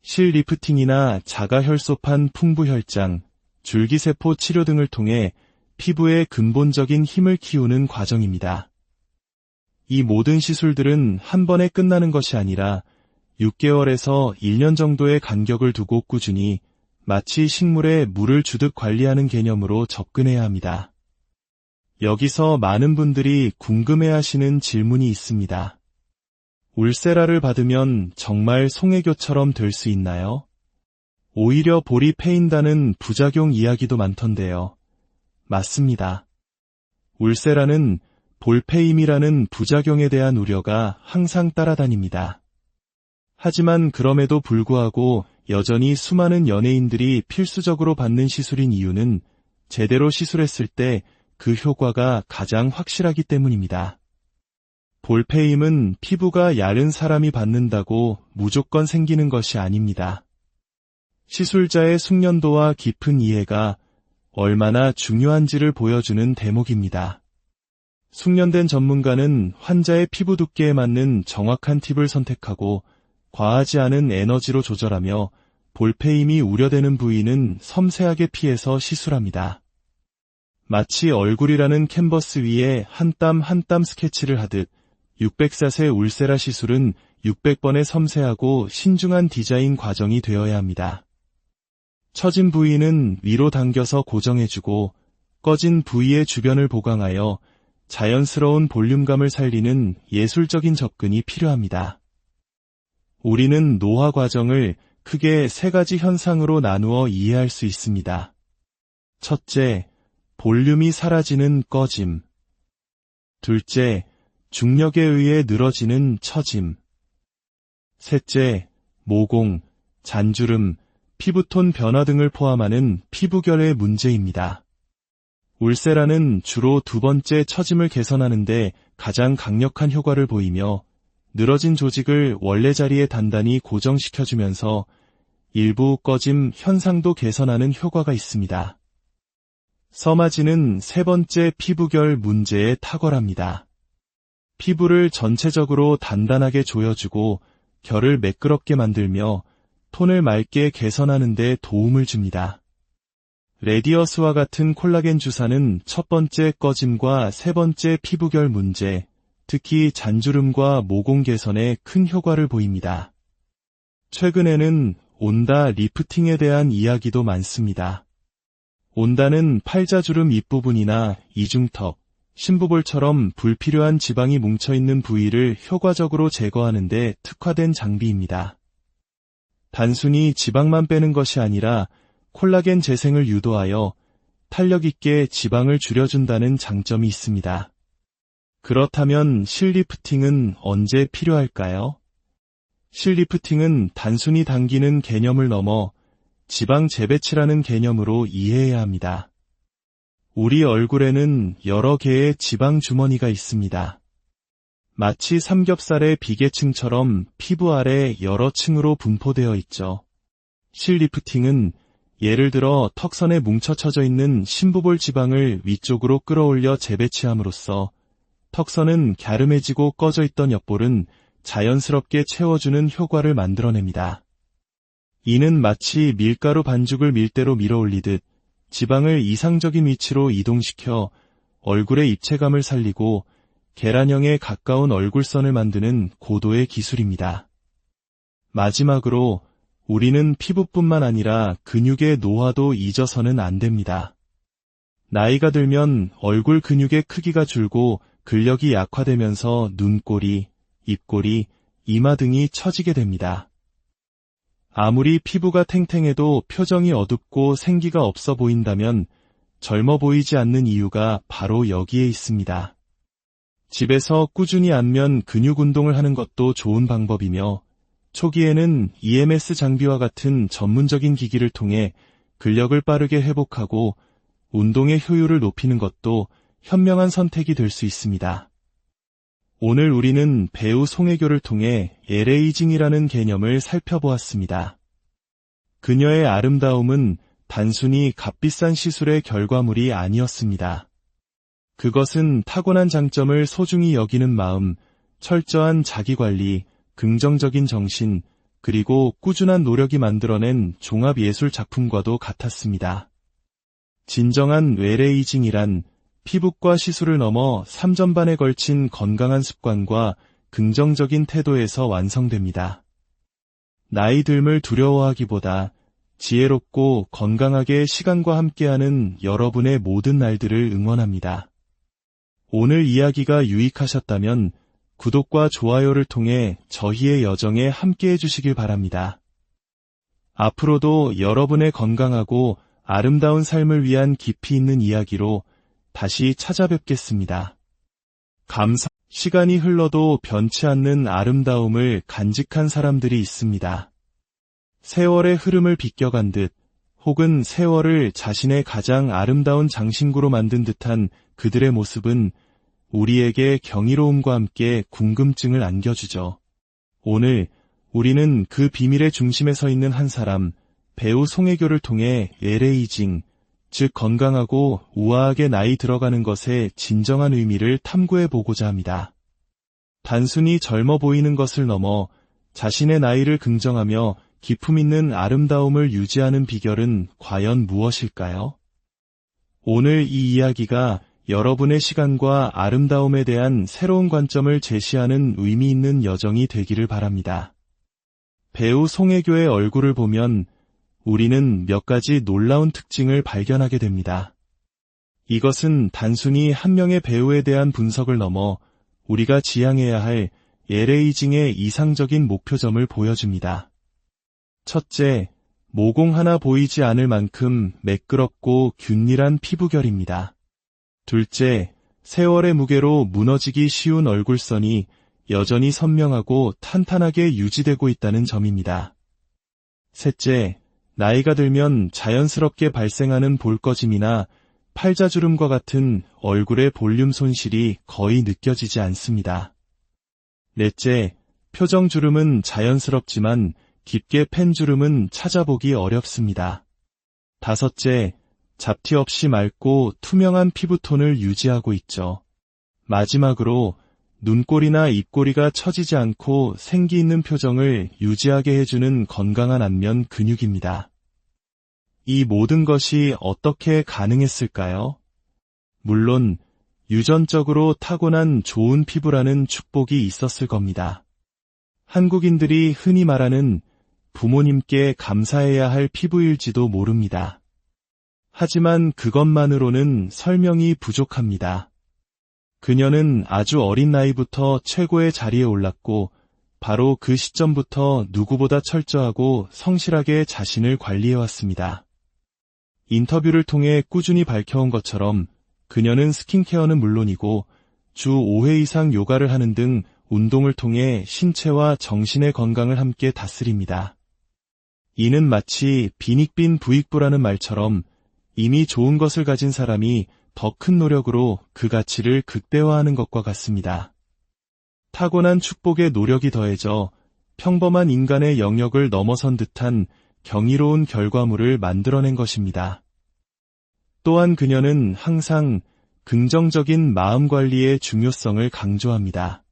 실 리프팅이나 자가혈소판 풍부혈장, 줄기세포 치료 등을 통해 피부의 근본적인 힘을 키우는 과정입니다. 이 모든 시술들은 한 번에 끝나는 것이 아니라 6개월에서 1년 정도의 간격을 두고 꾸준히 마치 식물에 물을 주듯 관리하는 개념으로 접근해야 합니다. 여기서 많은 분들이 궁금해하시는 질문이 있습니다. 울세라를 받으면 정말 송혜교처럼 될 수 있나요? 오히려 볼이 패인다는 부작용 이야기도 많던데요. 맞습니다. 울세라는 볼패임이라는 부작용에 대한 우려가 항상 따라다닙니다. 하지만 그럼에도 불구하고 여전히 수많은 연예인들이 필수적으로 받는 시술인 이유는 제대로 시술했을 때 그 효과가 가장 확실하기 때문입니다. 볼패임은 피부가 야른 사람이 받는다고 무조건 생기는 것이 아닙니다. 시술자의 숙련도와 깊은 이해가 얼마나 중요한지를 보여주는 대목입니다. 숙련된 전문가는 환자의 피부 두께에 맞는 정확한 팁을 선택하고 과하지 않은 에너지로 조절하며 볼패임이 우려되는 부위는 섬세하게 피해서 시술합니다. 마치 얼굴이라는 캔버스 위에 한 땀 한 땀 스케치를 하듯 600샷의 울세라 시술은 600번의 섬세하고 신중한 디자인 과정이 되어야 합니다. 처진 부위는 위로 당겨서 고정해주고 꺼진 부위의 주변을 보강하여 자연스러운 볼륨감을 살리는 예술적인 접근이 필요합니다. 우리는 노화 과정을 크게 세 가지 현상으로 나누어 이해할 수 있습니다. 첫째, 볼륨이 사라지는 꺼짐. 둘째, 중력에 의해 늘어지는 처짐. 셋째, 모공, 잔주름, 피부톤 변화 등을 포함하는 피부결의 문제입니다. 울세라는 주로 두 번째 처짐을 개선하는 데 가장 강력한 효과를 보이며 늘어진 조직을 원래 자리에 단단히 고정시켜주면서 일부 꺼짐 현상도 개선하는 효과가 있습니다. 서마지는 세 번째 피부결 문제에 탁월합니다. 피부를 전체적으로 단단하게 조여주고 결을 매끄럽게 만들며 톤을 맑게 개선하는 데 도움을 줍니다. 레디어스와 같은 콜라겐 주사는 첫 번째 꺼짐과 세 번째 피부결 문제, 특히 잔주름과 모공 개선에 큰 효과를 보입니다. 최근에는 온다 리프팅에 대한 이야기도 많습니다. 온다는 팔자주름 밑부분이나 이중턱, 심부볼처럼 불필요한 지방이 뭉쳐있는 부위를 효과적으로 제거하는 데 특화된 장비입니다. 단순히 지방만 빼는 것이 아니라 콜라겐 재생을 유도하여 탄력 있게 지방을 줄여준다는 장점이 있습니다. 그렇다면 실리프팅은 언제 필요할까요? 실리프팅은 단순히 당기는 개념을 넘어 지방 재배치라는 개념으로 이해해야 합니다. 우리 얼굴에는 여러 개의 지방 주머니가 있습니다. 마치 삼겹살의 비계층처럼 피부 아래 여러 층으로 분포되어 있죠. 실리프팅은 예를 들어 턱선에 뭉쳐쳐져 있는 심부볼 지방을 위쪽으로 끌어올려 재배치함으로써 턱선은 갸름해지고 꺼져 있던 옆볼은 자연스럽게 채워주는 효과를 만들어냅니다. 이는 마치 밀가루 반죽을 밀대로 밀어올리듯 지방을 이상적인 위치로 이동시켜 얼굴의 입체감을 살리고 계란형에 가까운 얼굴선을 만드는 고도의 기술입니다. 마지막으로 우리는 피부뿐만 아니라 근육의 노화도 잊어서는 안 됩니다. 나이가 들면 얼굴 근육의 크기가 줄고 근력이 약화되면서 눈꼬리, 입꼬리, 이마 등이 처지게 됩니다. 아무리 피부가 탱탱해도 표정이 어둡고 생기가 없어 보인다면 젊어 보이지 않는 이유가 바로 여기에 있습니다. 집에서 꾸준히 안면 근육 운동을 하는 것도 좋은 방법이며 초기에는 EMS 장비와 같은 전문적인 기기를 통해 근력을 빠르게 회복하고 운동의 효율을 높이는 것도 현명한 선택이 될 수 있습니다. 오늘 우리는 배우 송혜교를 통해 LA징이라는 개념을 살펴보았습니다. 그녀의 아름다움은 단순히 값비싼 시술의 결과물이 아니었습니다. 그것은 타고난 장점을 소중히 여기는 마음, 철저한 자기관리, 긍정적인 정신, 그리고 꾸준한 노력이 만들어낸 종합예술 작품과도 같았습니다. 진정한 LA징이란 피부과 시술을 넘어 3전반에 걸친 건강한 습관과 긍정적인 태도에서 완성됩니다. 나이 듦을 두려워하기보다 지혜롭고 건강하게 시간과 함께하는 여러분의 모든 날들을 응원합니다. 오늘 이야기가 유익하셨다면 구독과 좋아요를 통해 저희의 여정에 함께해 주시길 바랍니다. 앞으로도 여러분의 건강하고 아름다운 삶을 위한 깊이 있는 이야기로 다시 찾아뵙겠습니다. 시간이 흘러도 변치 않는 아름다움을 간직한 사람들이 있습니다. 세월의 흐름을 비껴간 듯 혹은 세월을 자신의 가장 아름다운 장신구로 만든 듯한 그들의 모습은 우리에게 경이로움과 함께 궁금증을 안겨주죠. 오늘 우리는 그 비밀의 중심에 서 있는 한 사람, 배우 송혜교를 통해 LA징, 즉 건강하고 우아하게 나이 들어가는 것의 진정한 의미를 탐구해 보고자 합니다. 단순히 젊어 보이는 것을 넘어 자신의 나이를 긍정하며 기품 있는 아름다움을 유지하는 비결은 과연 무엇일까요? 오늘 이 이야기가 여러분의 시간과 아름다움에 대한 새로운 관점을 제시하는 의미 있는 여정이 되기를 바랍니다. 배우 송혜교의 얼굴을 보면 우리는 몇 가지 놀라운 특징을 발견하게 됩니다. 이것은 단순히 한 명의 배우에 대한 분석을 넘어 우리가 지향해야 할 LA징의 이상적인 목표점을 보여줍니다. 첫째, 모공 하나 보이지 않을 만큼 매끄럽고 균일한 피부결입니다. 둘째, 세월의 무게로 무너지기 쉬운 얼굴선이 여전히 선명하고 탄탄하게 유지되고 있다는 점입니다. 셋째, 나이가 들면 자연스럽게 발생하는 볼꺼짐이나 팔자주름과 같은 얼굴의 볼륨 손실이 거의 느껴지지 않습니다. 넷째, 표정주름은 자연스럽지만 깊게 팬 주름은 찾아보기 어렵습니다. 다섯째, 잡티 없이 맑고 투명한 피부톤을 유지하고 있죠. 마지막으로 눈꼬리나 입꼬리가 처지지 않고 생기 있는 표정을 유지하게 해주는 건강한 안면 근육입니다. 이 모든 것이 어떻게 가능했을까요? 물론 유전적으로 타고난 좋은 피부라는 축복이 있었을 겁니다. 한국인들이 흔히 말하는 부모님께 감사해야 할 피부일지도 모릅니다. 하지만 그것만으로는 설명이 부족합니다. 그녀는 아주 어린 나이부터 최고의 자리에 올랐고 바로 그 시점부터 누구보다 철저하고 성실하게 자신을 관리해왔습니다. 인터뷰를 통해 꾸준히 밝혀온 것처럼 그녀는 스킨케어는 물론이고 주 5회 이상 요가를 하는 등 운동을 통해 신체와 정신의 건강을 함께 다스립니다. 이는 마치 빈익빈 부익부라는 말처럼 이미 좋은 것을 가진 사람이 더 큰 노력으로 그 가치를 극대화하는 것과 같습니다. 타고난 축복의 노력이 더해져 평범한 인간의 영역을 넘어선 듯한 경이로운 결과물을 만들어낸 것입니다. 또한 그녀는 항상 긍정적인 마음 관리의 중요성을 강조합니다.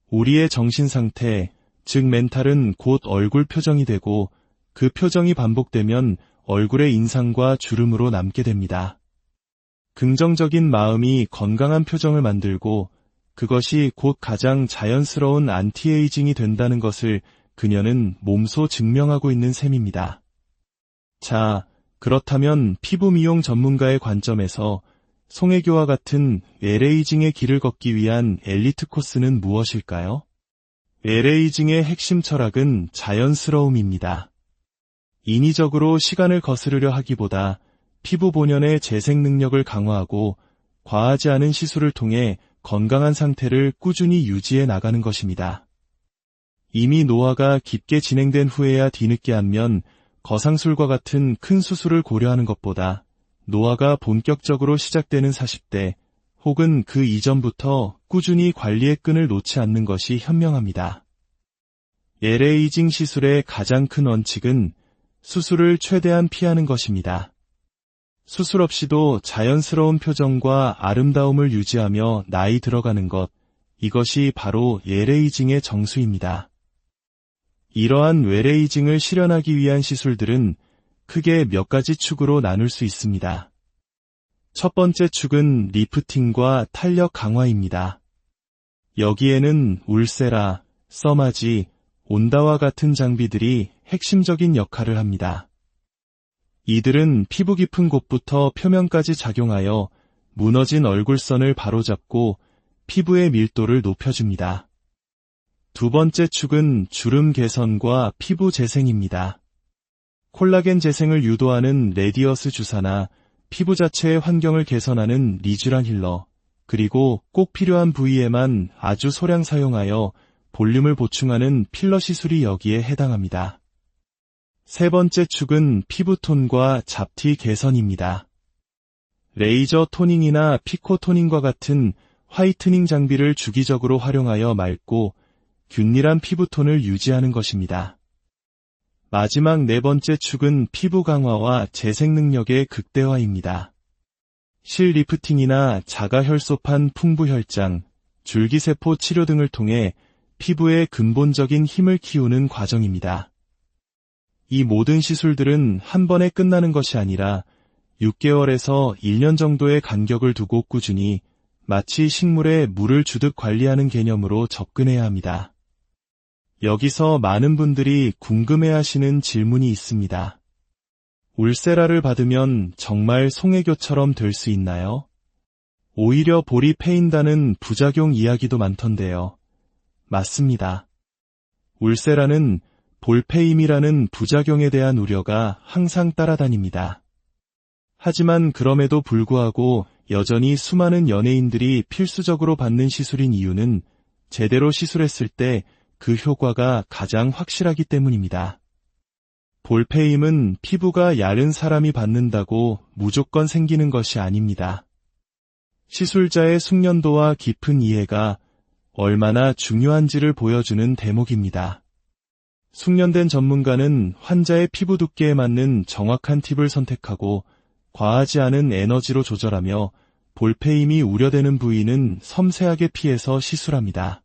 우리의 정신 상태, 즉 멘탈은 곧 얼굴 표정이 되고 그 표정이 반복되면 얼굴의 인상과 주름으로 남게 됩니다. 긍정적인 마음이 건강한 표정을 만들고 그것이 곧 가장 자연스러운 안티에이징이 된다는 것을 그녀는 몸소 증명하고 있는 셈입니다. 자, 그렇다면 피부 미용 전문가의 관점에서 송혜교와 같은 웰에이징의 길을 걷기 위한 엘리트 코스는 무엇일까요? 웰에이징의 핵심 철학은 자연스러움입니다. 인위적으로 시간을 거스르려 하기보다 피부 본연의 재생 능력을 강화하고 과하지 않은 시술을 통해 건강한 상태를 꾸준히 유지해 나가는 것입니다. 이미 노화가 깊게 진행된 후에야 뒤늦게 안면, 거상술과 같은 큰 수술을 고려하는 것보다 노화가 본격적으로 시작되는 40대 혹은 그 이전부터 꾸준히 관리의 끈을 놓지 않는 것이 현명합니다. 웰에이징 시술의 가장 큰 원칙은 수술을 최대한 피하는 것입니다. 수술 없이도 자연스러운 표정과 아름다움을 유지하며 나이 들어가는 것, 이것이 바로 웰에이징의 정수입니다. 이러한 웰에이징을 실현하기 위한 시술들은 크게 몇 가지 축으로 나눌 수 있습니다. 첫 번째 축은 리프팅과 탄력 강화입니다. 여기에는 울세라, 써마지, 온다와 같은 장비들이 핵심적인 역할을 합니다. 이들은 피부 깊은 곳부터 표면까지 작용하여 무너진 얼굴선을 바로잡고 피부의 밀도를 높여줍니다. 두 번째 축은 주름 개선과 피부 재생입니다. 콜라겐 재생을 유도하는 레디어스 주사나 피부 자체의 환경을 개선하는 리쥬란 힐러, 그리고 꼭 필요한 부위에만 아주 소량 사용하여 볼륨을 보충하는 필러 시술이 여기에 해당합니다. 세 번째 축은 피부톤과 잡티 개선입니다. 레이저 토닝이나 피코 토닝과 같은 화이트닝 장비를 주기적으로 활용하여 맑고 균일한 피부톤을 유지하는 것입니다. 마지막 네 번째 축은 피부 강화와 재생 능력의 극대화입니다. 실 리프팅이나 자가혈소판 풍부혈장, 줄기세포 치료 등을 통해 피부의 근본적인 힘을 키우는 과정입니다. 이 모든 시술들은 한 번에 끝나는 것이 아니라 6개월에서 1년 정도의 간격을 두고 꾸준히 마치 식물에 물을 주듯 관리하는 개념으로 접근해야 합니다. 여기서 많은 분들이 궁금해하시는 질문이 있습니다. 울세라를 받으면 정말 송혜교처럼 될 수 있나요? 오히려 볼이 패인다는 부작용 이야기도 많던데요. 맞습니다. 울세라는 볼페임이라는 부작용에 대한 우려가 항상 따라다닙니다. 하지만 그럼에도 불구하고 여전히 수많은 연예인들이 필수적으로 받는 시술인 이유는 제대로 시술했을 때 그 효과가 가장 확실하기 때문입니다. 볼페임은 피부가 야른 사람이 받는다고 무조건 생기는 것이 아닙니다. 시술자의 숙련도와 깊은 이해가 얼마나 중요한지를 보여주는 대목입니다. 숙련된 전문가는 환자의 피부 두께에 맞는 정확한 팁을 선택하고 과하지 않은 에너지로 조절하며 볼페임이 우려되는 부위는 섬세하게 피해서 시술합니다.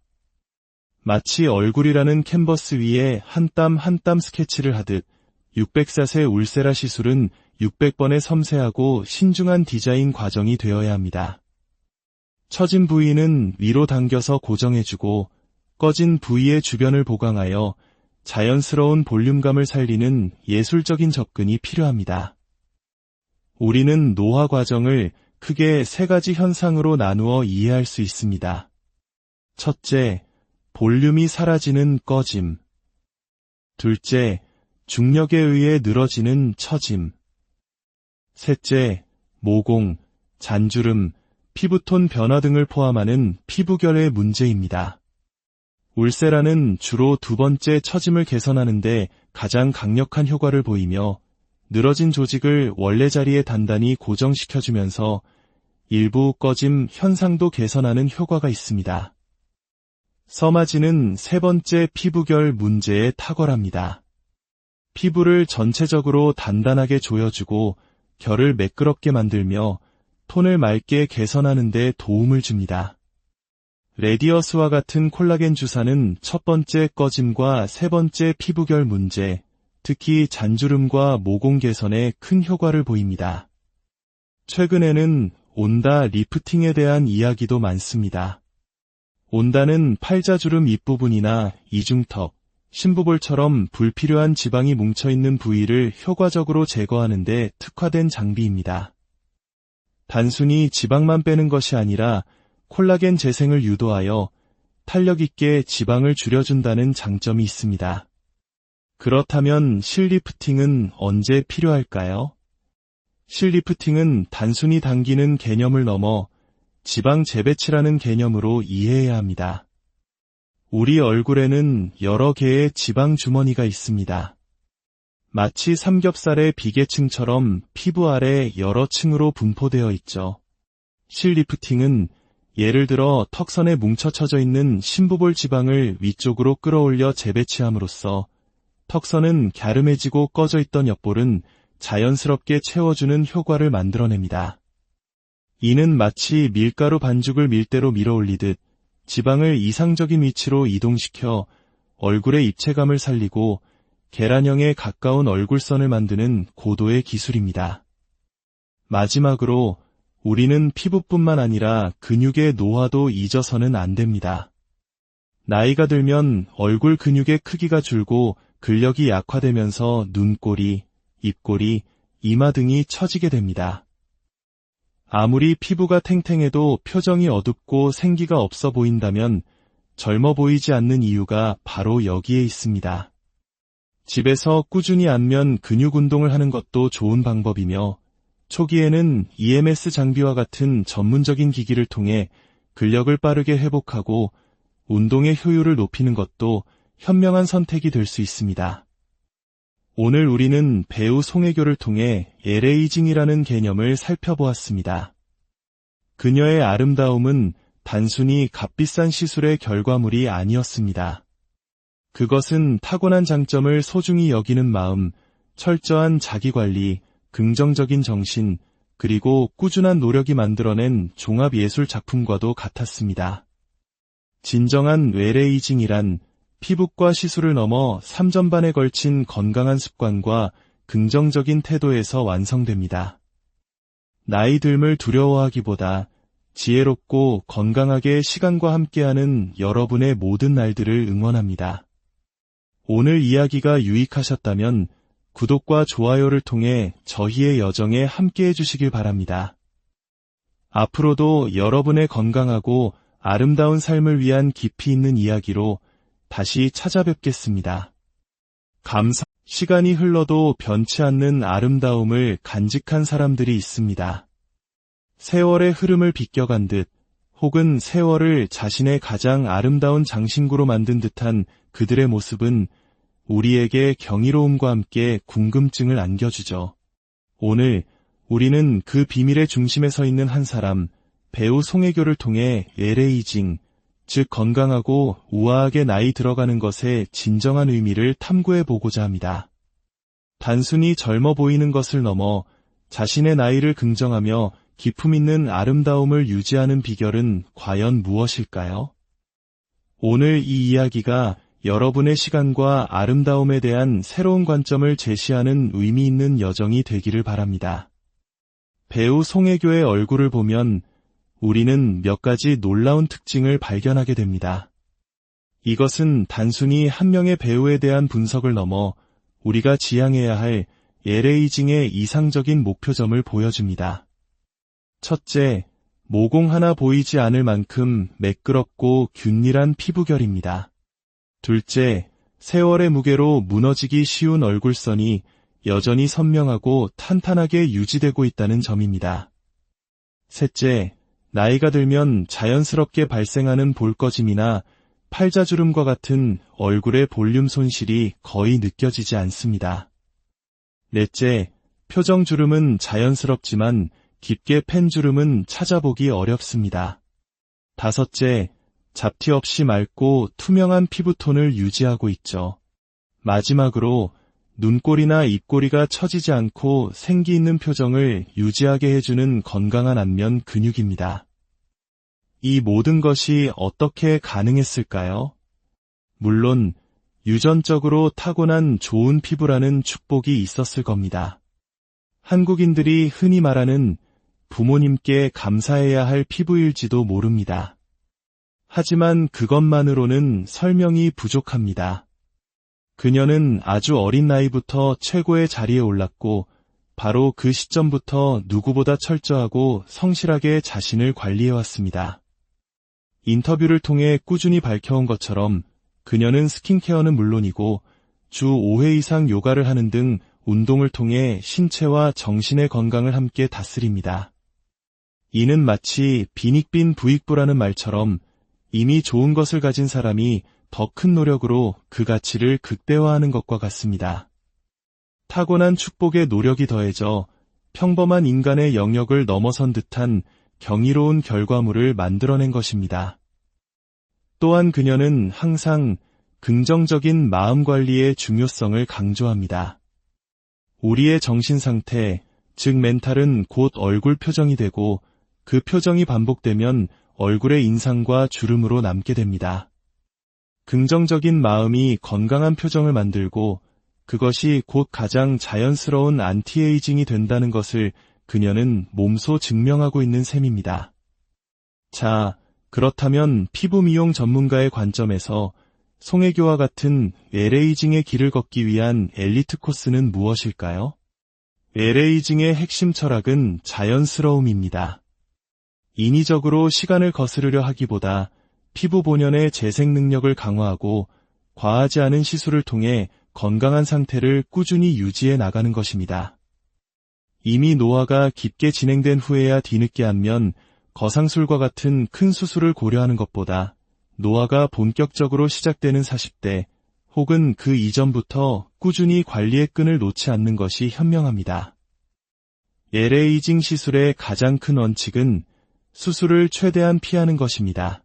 마치 얼굴이라는 캔버스 위에 한 땀 한 땀 스케치를 하듯 600샷의 울세라 시술은 600번의 섬세하고 신중한 디자인 과정이 되어야 합니다. 처진 부위는 위로 당겨서 고정해주고 꺼진 부위의 주변을 보강하여 자연스러운 볼륨감을 살리는 예술적인 접근이 필요합니다. 우리는 노화 과정을 크게 세 가지 현상으로 나누어 이해할 수 있습니다. 첫째, 볼륨이 사라지는 꺼짐. 둘째, 중력에 의해 늘어지는 처짐. 셋째, 모공, 잔주름, 피부톤 변화 등을 포함하는 피부결의 문제입니다. 울세라는 주로 두 번째 처짐을 개선하는 데 가장 강력한 효과를 보이며 늘어진 조직을 원래 자리에 단단히 고정시켜주면서 일부 꺼짐 현상도 개선하는 효과가 있습니다. 서마지는 세 번째 피부결 문제에 탁월합니다. 피부를 전체적으로 단단하게 조여주고 결을 매끄럽게 만들며 톤을 맑게 개선하는 데 도움을 줍니다. 레디어스와 같은 콜라겐 주사는 첫 번째 꺼짐과 세 번째 피부결 문제, 특히 잔주름과 모공 개선에 큰 효과를 보입니다. 최근에는 온다 리프팅에 대한 이야기도 많습니다. 온다는 팔자주름 윗부분이나 이중턱, 심부볼처럼 불필요한 지방이 뭉쳐있는 부위를 효과적으로 제거하는 데 특화된 장비입니다. 단순히 지방만 빼는 것이 아니라 콜라겐 재생을 유도하여 탄력 있게 지방을 줄여준다는 장점이 있습니다. 그렇다면 실리프팅은 언제 필요할까요? 실리프팅은 단순히 당기는 개념을 넘어 지방 재배치라는 개념으로 이해해야 합니다. 우리 얼굴에는 여러 개의 지방 주머니가 있습니다. 마치 삼겹살의 비계층처럼 피부 아래 여러 층으로 분포되어 있죠. 실리프팅은 예를 들어 턱선에 뭉쳐쳐져 있는 심부볼 지방을 위쪽으로 끌어올려 재배치함으로써 턱선은 갸름해지고 꺼져 있던 옆볼은 자연스럽게 채워주는 효과를 만들어냅니다. 이는 마치 밀가루 반죽을 밀대로 밀어올리듯 지방을 이상적인 위치로 이동시켜 얼굴의 입체감을 살리고 계란형에 가까운 얼굴선을 만드는 고도의 기술입니다. 마지막으로 우리는 피부뿐만 아니라 근육의 노화도 잊어서는 안 됩니다. 나이가 들면 얼굴 근육의 크기가 줄고 근력이 약화되면서 눈꼬리, 입꼬리, 이마 등이 처지게 됩니다. 아무리 피부가 탱탱해도 표정이 어둡고 생기가 없어 보인다면 젊어 보이지 않는 이유가 바로 여기에 있습니다. 집에서 꾸준히 안면 근육 운동을 하는 것도 좋은 방법이며 초기에는 EMS 장비와 같은 전문적인 기기를 통해 근력을 빠르게 회복하고 운동의 효율을 높이는 것도 현명한 선택이 될 수 있습니다. 오늘 우리는 배우 송혜교를 통해 LA징이라는 개념을 살펴보았습니다. 그녀의 아름다움은 단순히 값비싼 시술의 결과물이 아니었습니다. 그것은 타고난 장점을 소중히 여기는 마음, 철저한 자기관리, 긍정적인 정신, 그리고 꾸준한 노력이 만들어낸 종합예술 작품과도 같았습니다. 진정한 LA징이란 피부과 시술을 넘어 3전반에 걸친 건강한 습관과 긍정적인 태도에서 완성됩니다. 나이 듦을 두려워하기보다 지혜롭고 건강하게 시간과 함께하는 여러분의 모든 날들을 응원합니다. 오늘 이야기가 유익하셨다면 구독과 좋아요를 통해 저희의 여정에 함께해 주시길 바랍니다. 앞으로도 여러분의 건강하고 아름다운 삶을 위한 깊이 있는 이야기로 다시 찾아뵙겠습니다. 시간이 흘러도 변치 않는 아름다움을 간직한 사람들이 있습니다. 세월의 흐름을 비껴간 듯 혹은 세월을 자신의 가장 아름다운 장신구로 만든 듯한 그들의 모습은 우리에게 경이로움과 함께 궁금증을 안겨주죠. 오늘 우리는 그 비밀의 중심에 서 있는 한 사람, 배우 송혜교를 통해 LA징, 즉 건강하고 우아하게 나이 들어가는 것의 진정한 의미를 탐구해 보고자 합니다. 단순히 젊어 보이는 것을 넘어 자신의 나이를 긍정하며 기품 있는 아름다움을 유지하는 비결은 과연 무엇일까요? 오늘 이 이야기가 여러분의 시간과 아름다움에 대한 새로운 관점을 제시하는 의미 있는 여정이 되기를 바랍니다. 배우 송혜교의 얼굴을 보면 우리는 몇 가지 놀라운 특징을 발견하게 됩니다. 이것은 단순히 한 명의 배우에 대한 분석을 넘어 우리가 지향해야 할 엘에이징의 이상적인 목표점을 보여줍니다. 첫째, 모공 하나 보이지 않을 만큼 매끄럽고 균일한 피부결입니다. 둘째, 세월의 무게로 무너지기 쉬운 얼굴선이 여전히 선명하고 탄탄하게 유지되고 있다는 점입니다. 셋째, 나이가 들면 자연스럽게 발생하는 볼거짐이나 팔자주름과 같은 얼굴의 볼륨 손실이 거의 느껴지지 않습니다. 넷째, 표정주름은 자연스럽지만 깊게 팬 주름은 찾아보기 어렵습니다. 다섯째, 잡티 없이 맑고 투명한 피부톤을 유지하고 있죠. 마지막으로 눈꼬리나 입꼬리가 처지지 않고 생기 있는 표정을 유지하게 해주는 건강한 안면 근육입니다. 이 모든 것이 어떻게 가능했을까요? 물론 유전적으로 타고난 좋은 피부라는 축복이 있었을 겁니다. 한국인들이 흔히 말하는 부모님께 감사해야 할 피부일지도 모릅니다. 하지만 그것만으로는 설명이 부족합니다. 그녀는 아주 어린 나이부터 최고의 자리에 올랐고 바로 그 시점부터 누구보다 철저하고 성실하게 자신을 관리해왔습니다. 인터뷰를 통해 꾸준히 밝혀온 것처럼 그녀는 스킨케어는 물론이고 주 5회 이상 요가를 하는 등 운동을 통해 신체와 정신의 건강을 함께 다스립니다. 이는 마치 빈익빈 부익부라는 말처럼 이미 좋은 것을 가진 사람이 더 큰 노력으로 그 가치를 극대화하는 것과 같습니다. 타고난 축복의 노력이 더해져 평범한 인간의 영역을 넘어선 듯한 경이로운 결과물을 만들어낸 것입니다. 또한 그녀는 항상 긍정적인 마음 관리의 중요성을 강조합니다. 우리의 정신 상태, 즉 멘탈은 곧 얼굴 표정이 되고 그 표정이 반복되면 얼굴의 인상과 주름으로 남게 됩니다. 긍정적인 마음이 건강한 표정을 만들고 그것이 곧 가장 자연스러운 안티에이징이 된다는 것을 그녀는 몸소 증명하고 있는 셈입니다. 자, 그렇다면 피부 미용 전문가의 관점에서 송혜교와 같은 엘에이징의 길을 걷기 위한 엘리트 코스는 무엇일까요? 엘에이징의 핵심 철학은 자연스러움입니다. 인위적으로 시간을 거스르려 하기보다 피부 본연의 재생 능력을 강화하고 과하지 않은 시술을 통해 건강한 상태를 꾸준히 유지해 나가는 것입니다. 이미 노화가 깊게 진행된 후에야 뒤늦게 안면, 거상술과 같은 큰 수술을 고려하는 것보다 노화가 본격적으로 시작되는 40대 혹은 그 이전부터 꾸준히 관리의 끈을 놓지 않는 것이 현명합니다. 엘에이징 시술의 가장 큰 원칙은 수술을 최대한 피하는 것입니다.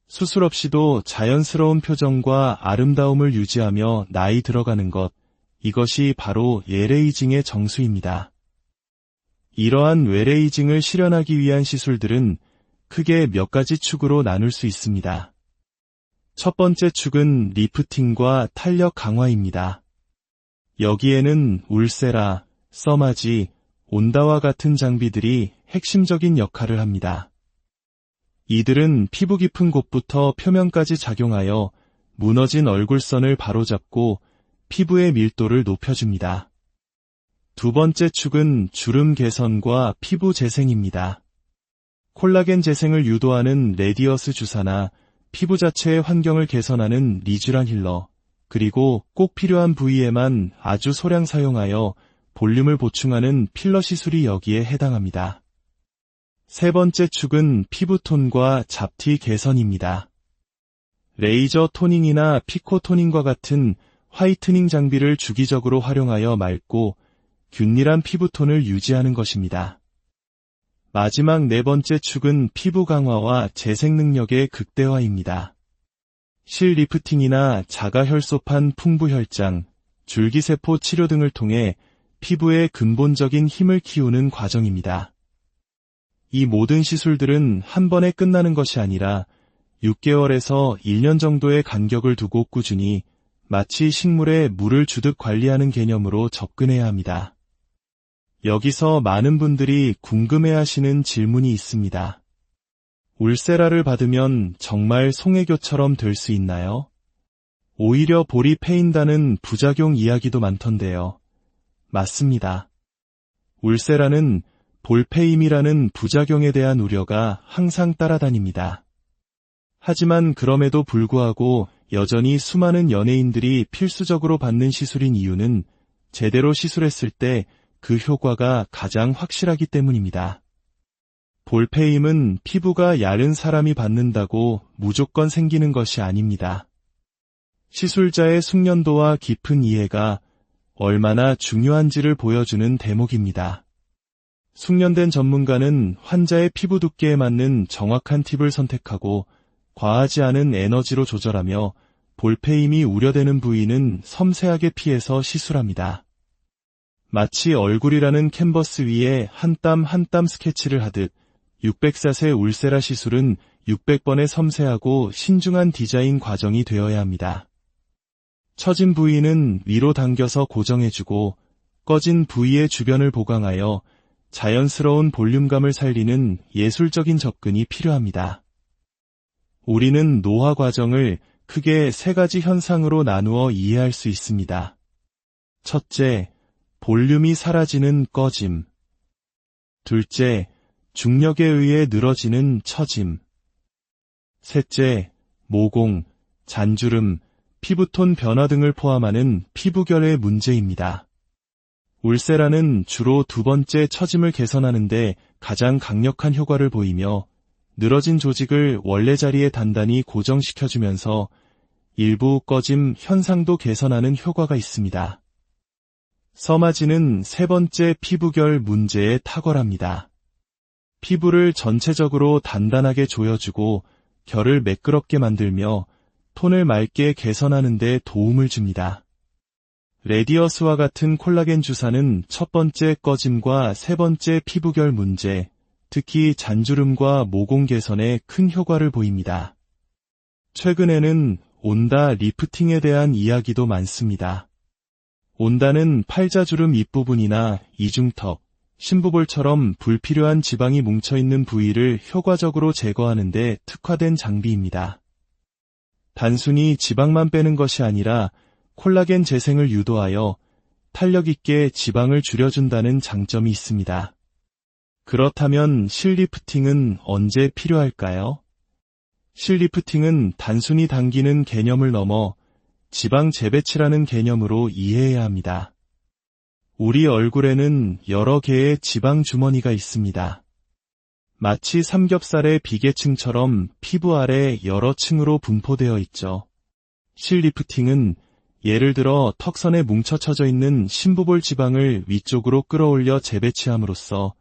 수술 없이도 자연스러운 표정과 아름다움을 유지하며 나이 들어가는 것, 이것이 바로 엘에이징의 정수입니다. 이러한 엘에이징을 실현하기 위한 시술들은 크게 몇 가지 축으로 나눌 수 있습니다. 첫 번째 축은 리프팅과 탄력 강화입니다. 여기에는 울세라, 써마지, 온다와 같은 장비들이 핵심적인 역할을 합니다. 이들은 피부 깊은 곳부터 표면까지 작용하여 무너진 얼굴선을 바로잡고 피부의 밀도를 높여줍니다. 두 번째 축은 주름 개선과 피부 재생입니다. 콜라겐 재생을 유도하는 레디어스 주사나 피부 자체의 환경을 개선하는 리쥬란 힐러, 그리고 꼭 필요한 부위에만 아주 소량 사용하여 볼륨을 보충하는 필러 시술이 여기에 해당합니다. 세 번째 축은 피부톤과 잡티 개선입니다. 레이저 토닝이나 피코 토닝과 같은 화이트닝 장비를 주기적으로 활용하여 맑고 균일한 피부톤을 유지하는 것입니다. 마지막 네 번째 축은 피부 강화와 재생 능력의 극대화입니다. 실 리프팅이나 자가혈소판 풍부혈장, 줄기세포 치료 등을 통해 피부의 근본적인 힘을 키우는 과정입니다. 이 모든 시술들은 한 번에 끝나는 것이 아니라 6개월에서 1년 정도의 간격을 두고 꾸준히 마치 식물에 물을 주듯 관리하는 개념으로 접근해야 합니다. 여기서 많은 분들이 궁금해하시는 질문이 있습니다. 울세라를 받으면 정말 송혜교처럼 될 수 있나요? 오히려 볼이 패인다는 부작용 이야기도 많던데요. 맞습니다. 울세라는 볼패임이라는 부작용에 대한 우려가 항상 따라다닙니다. 하지만 그럼에도 불구하고 여전히 수많은 연예인들이 필수적으로 받는 시술인 이유는 제대로 시술했을 때 그 효과가 가장 확실하기 때문입니다. 볼패임은 피부가 야른 사람이 받는다고 무조건 생기는 것이 아닙니다. 시술자의 숙련도와 깊은 이해가 얼마나 중요한지를 보여주는 대목입니다. 숙련된 전문가는 환자의 피부 두께에 맞는 정확한 팁을 선택하고 과하지 않은 에너지로 조절하며 볼패임이 우려되는 부위는 섬세하게 피해서 시술합니다. 마치 얼굴이라는 캔버스 위에 한 땀 한 땀 스케치를 하듯 600샷의 울세라 시술은 600번의 섬세하고 신중한 디자인 과정이 되어야 합니다. 처진 부위는 위로 당겨서 고정해주고 꺼진 부위의 주변을 보강하여 자연스러운 볼륨감을 살리는 예술적인 접근이 필요합니다. 우리는 노화 과정을 크게 세 가지 현상으로 나누어 이해할 수 있습니다. 첫째, 볼륨이 사라지는 꺼짐. 둘째, 중력에 의해 늘어지는 처짐. 셋째, 모공, 잔주름, 피부톤 변화 등을 포함하는 피부결의 문제입니다. 울세라는 주로 두 번째 처짐을 개선하는 데 가장 강력한 효과를 보이며 늘어진 조직을 원래 자리에 단단히 고정시켜주면서 일부 꺼짐 현상도 개선하는 효과가 있습니다. 서마지는 세 번째 피부결 문제에 탁월합니다. 피부를 전체적으로 단단하게 조여주고 결을 매끄럽게 만들며 톤을 맑게 개선하는 데 도움을 줍니다. 레디어스와 같은 콜라겐 주사는 첫 번째 꺼짐과 세 번째 피부결 문제, 특히 잔주름과 모공 개선에 큰 효과를 보입니다. 최근에는 온다 리프팅에 대한 이야기도 많습니다. 온다는 팔자주름 윗부분이나 이중턱, 심부볼처럼 불필요한 지방이 뭉쳐있는 부위를 효과적으로 제거하는 데 특화된 장비입니다. 단순히 지방만 빼는 것이 아니라 콜라겐 재생을 유도하여 탄력 있게 지방을 줄여준다는 장점이 있습니다. 그렇다면 실리프팅은 언제 필요할까요? 실리프팅은 단순히 당기는 개념을 넘어 지방 재배치라는 개념으로 이해해야 합니다. 우리 얼굴에는 여러 개의 지방 주머니가 있습니다. 마치 삼겹살의 비계층처럼 피부 아래 여러 층으로 분포되어 있죠. 실리프팅은 예를 들어 턱선에 뭉쳐쳐져 있는 심부볼 지방을 위쪽으로 끌어올려 재배치함으로써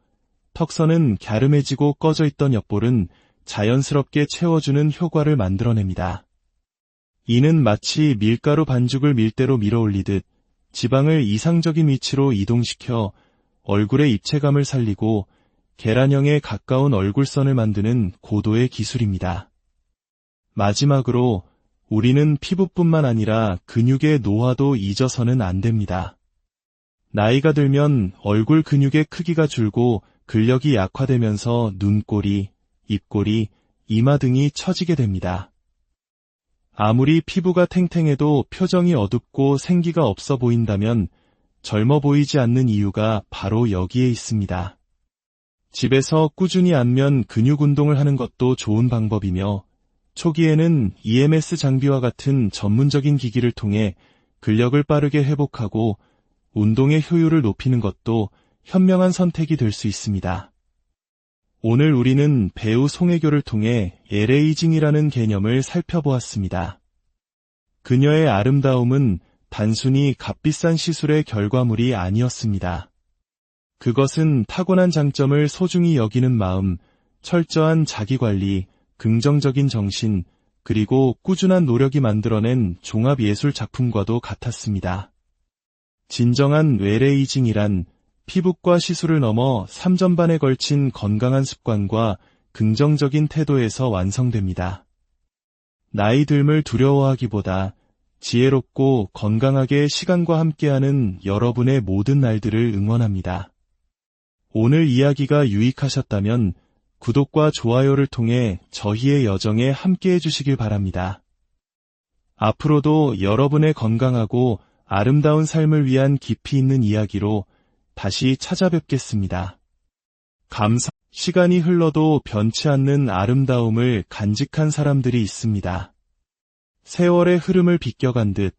턱선은 갸름해지고 꺼져 있던 옆볼은 자연스럽게 채워주는 효과를 만들어냅니다. 이는 마치 밀가루 반죽을 밀대로 밀어올리듯 지방을 이상적인 위치로 이동시켜 얼굴의 입체감을 살리고 계란형에 가까운 얼굴선을 만드는 고도의 기술입니다. 마지막으로 우리는 피부뿐만 아니라 근육의 노화도 잊어서는 안 됩니다. 나이가 들면 얼굴 근육의 크기가 줄고 근력이 약화되면서 눈꼬리, 입꼬리, 이마 등이 처지게 됩니다. 아무리 피부가 탱탱해도 표정이 어둡고 생기가 없어 보인다면 젊어 보이지 않는 이유가 바로 여기에 있습니다. 집에서 꾸준히 안면 근육 운동을 하는 것도 좋은 방법이며 초기에는 EMS 장비와 같은 전문적인 기기를 통해 근력을 빠르게 회복하고 운동의 효율을 높이는 것도 현명한 선택이 될 수 있습니다. 오늘 우리는 배우 송혜교를 통해 LA징이라는 개념을 살펴보았습니다. 그녀의 아름다움은 단순히 값비싼 시술의 결과물이 아니었습니다. 그것은 타고난 장점을 소중히 여기는 마음, 철저한 자기관리, 긍정적인 정신, 그리고 꾸준한 노력이 만들어낸 종합예술 작품과도 같았습니다. 진정한 웰에이징이란 피부과 시술을 넘어 3전반에 걸친 건강한 습관과 긍정적인 태도에서 완성됩니다. 나이 듦을 두려워하기보다 지혜롭고 건강하게 시간과 함께하는 여러분의 모든 날들을 응원합니다. 오늘 이야기가 유익하셨다면 구독과 좋아요를 통해 저희의 여정에 함께해 주시길 바랍니다. 앞으로도 여러분의 건강하고 아름다운 삶을 위한 깊이 있는 이야기로 다시 찾아뵙겠습니다. 시간이 흘러도 변치 않는 아름다움을 간직한 사람들이 있습니다. 세월의 흐름을 비껴간 듯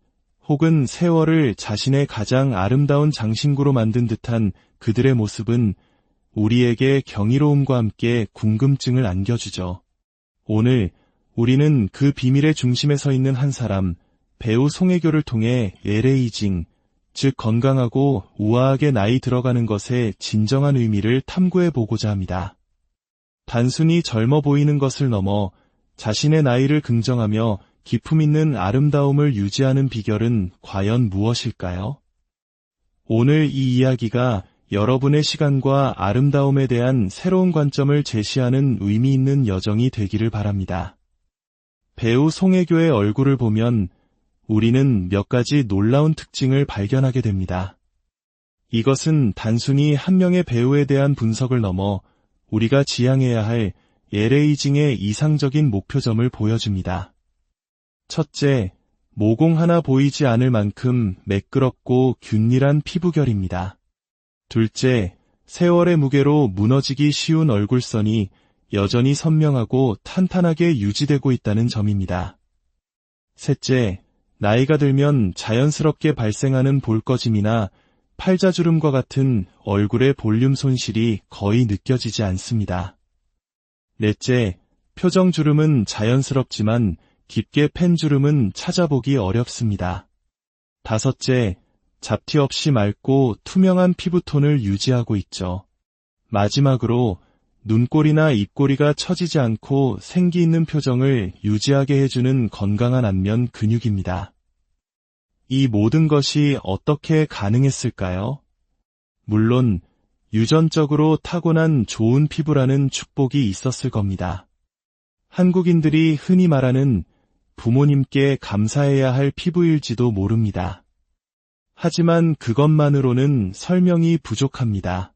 혹은 세월을 자신의 가장 아름다운 장신구로 만든 듯한 그들의 모습은 우리에게 경이로움과 함께 궁금증을 안겨주죠. 오늘 우리는 그 비밀의 중심에 서 있는 한 사람, 배우 송혜교를 통해 웰에이징, 즉 건강하고 우아하게 나이 들어가는 것의 진정한 의미를 탐구해보고자 합니다. 단순히 젊어 보이는 것을 넘어 자신의 나이를 긍정하며 기품 있는 아름다움을 유지하는 비결은 과연 무엇일까요? 오늘 이 이야기가 여러분의 시간과 아름다움에 대한 새로운 관점을 제시하는 의미 있는 여정이 되기를 바랍니다. 배우 송혜교의 얼굴을 보면 우리는 몇 가지 놀라운 특징을 발견하게 됩니다. 이것은 단순히 한 명의 배우에 대한 분석을 넘어 우리가 지향해야 할 웰에이징의 이상적인 목표점을 보여줍니다. 첫째, 모공 하나 보이지 않을 만큼 매끄럽고 균일한 피부결입니다. 둘째, 세월의 무게로 무너지기 쉬운 얼굴선이 여전히 선명하고 탄탄하게 유지되고 있다는 점입니다. 셋째, 나이가 들면 자연스럽게 발생하는 볼꺼짐이나 팔자주름과 같은 얼굴의 볼륨 손실이 거의 느껴지지 않습니다. 넷째, 표정주름은 자연스럽지만 깊게 팬 주름은 찾아보기 어렵습니다. 다섯째, 잡티 없이 맑고 투명한 피부톤을 유지하고 있죠. 마지막으로 눈꼬리나 입꼬리가 처지지 않고 생기 있는 표정을 유지하게 해주는 건강한 안면 근육입니다. 이 모든 것이 어떻게 가능했을까요? 물론 유전적으로 타고난 좋은 피부라는 축복이 있었을 겁니다. 한국인들이 흔히 말하는 부모님께 감사해야 할 피부일지도 모릅니다. 하지만 그것만으로는 설명이 부족합니다.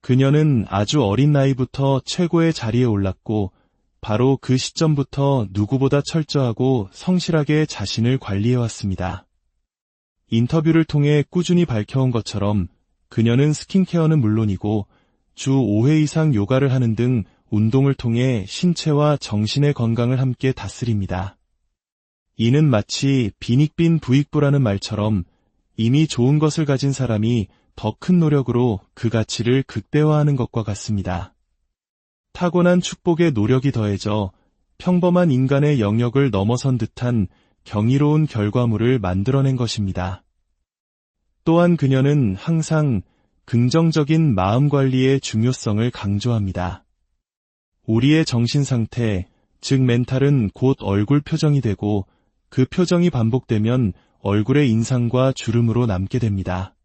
그녀는 아주 어린 나이부터 최고의 자리에 올랐고 바로 그 시점부터 누구보다 철저하고 성실하게 자신을 관리해왔습니다. 인터뷰를 통해 꾸준히 밝혀온 것처럼 그녀는 스킨케어는 물론이고 주 5회 이상 요가를 하는 등 운동을 통해 신체와 정신의 건강을 함께 다스립니다. 이는 마치 빈익빈 부익부라는 말처럼 이미 좋은 것을 가진 사람이 더 큰 노력으로 그 가치를 극대화하는 것과 같습니다. 타고난 축복의 노력이 더해져 평범한 인간의 영역을 넘어선 듯한 경이로운 결과물을 만들어낸 것입니다. 또한 그녀는 항상 긍정적인 마음 관리의 중요성을 강조합니다. 우리의 정신 상태, 즉 멘탈은 곧 얼굴 표정이 되고 그 표정이 반복되면 얼굴의 인상과 주름으로 남게 됩니다.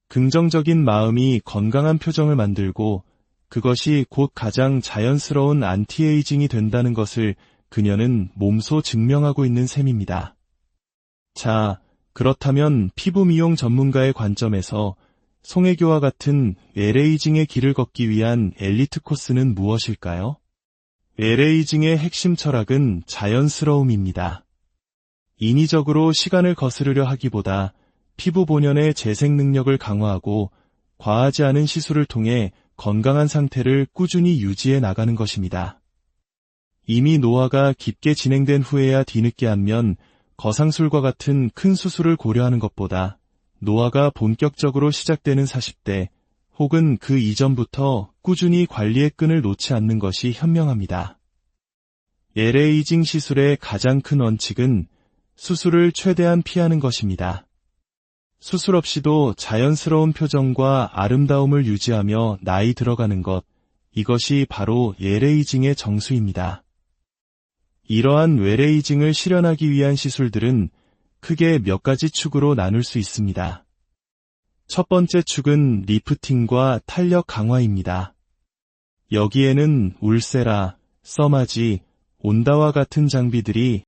긍정적인 마음이 건강한 표정을 만들고 그것이 곧 가장 자연스러운 안티에이징이 된다는 것을 그녀는 몸소 증명하고 있는 셈입니다. 자, 그렇다면 피부 미용 전문가의 관점에서 송혜교와 같은 웰에이징의 길을 걷기 위한 엘리트 코스는 무엇일까요? 웰에이징의 핵심 철학은 자연스러움입니다. 인위적으로 시간을 거스르려 하기보다 피부 본연의 재생 능력을 강화하고 과하지 않은 시술을 통해 건강한 상태를 꾸준히 유지해 나가는 것입니다. 이미 노화가 깊게 진행된 후에야 뒤늦게 안면, 거상술과 같은 큰 수술을 고려하는 것보다 노화가 본격적으로 시작되는 40대 혹은 그 이전부터 꾸준히 관리의 끈을 놓지 않는 것이 현명합니다. 웰에이징 시술의 가장 큰 원칙은 수술을 최대한 피하는 것입니다. 수술 없이도 자연스러운 표정과 아름다움을 유지하며 나이 들어가는 것, 이것이 바로 예레이징의 정수입니다. 이러한 외레이징을 실현하기 위한 시술들은 크게 몇 가지 축으로 나눌 수 있습니다. 첫 번째 축은 리프팅과 탄력 강화입니다. 여기에는 울세라, 써마지, 온다와 같은 장비들이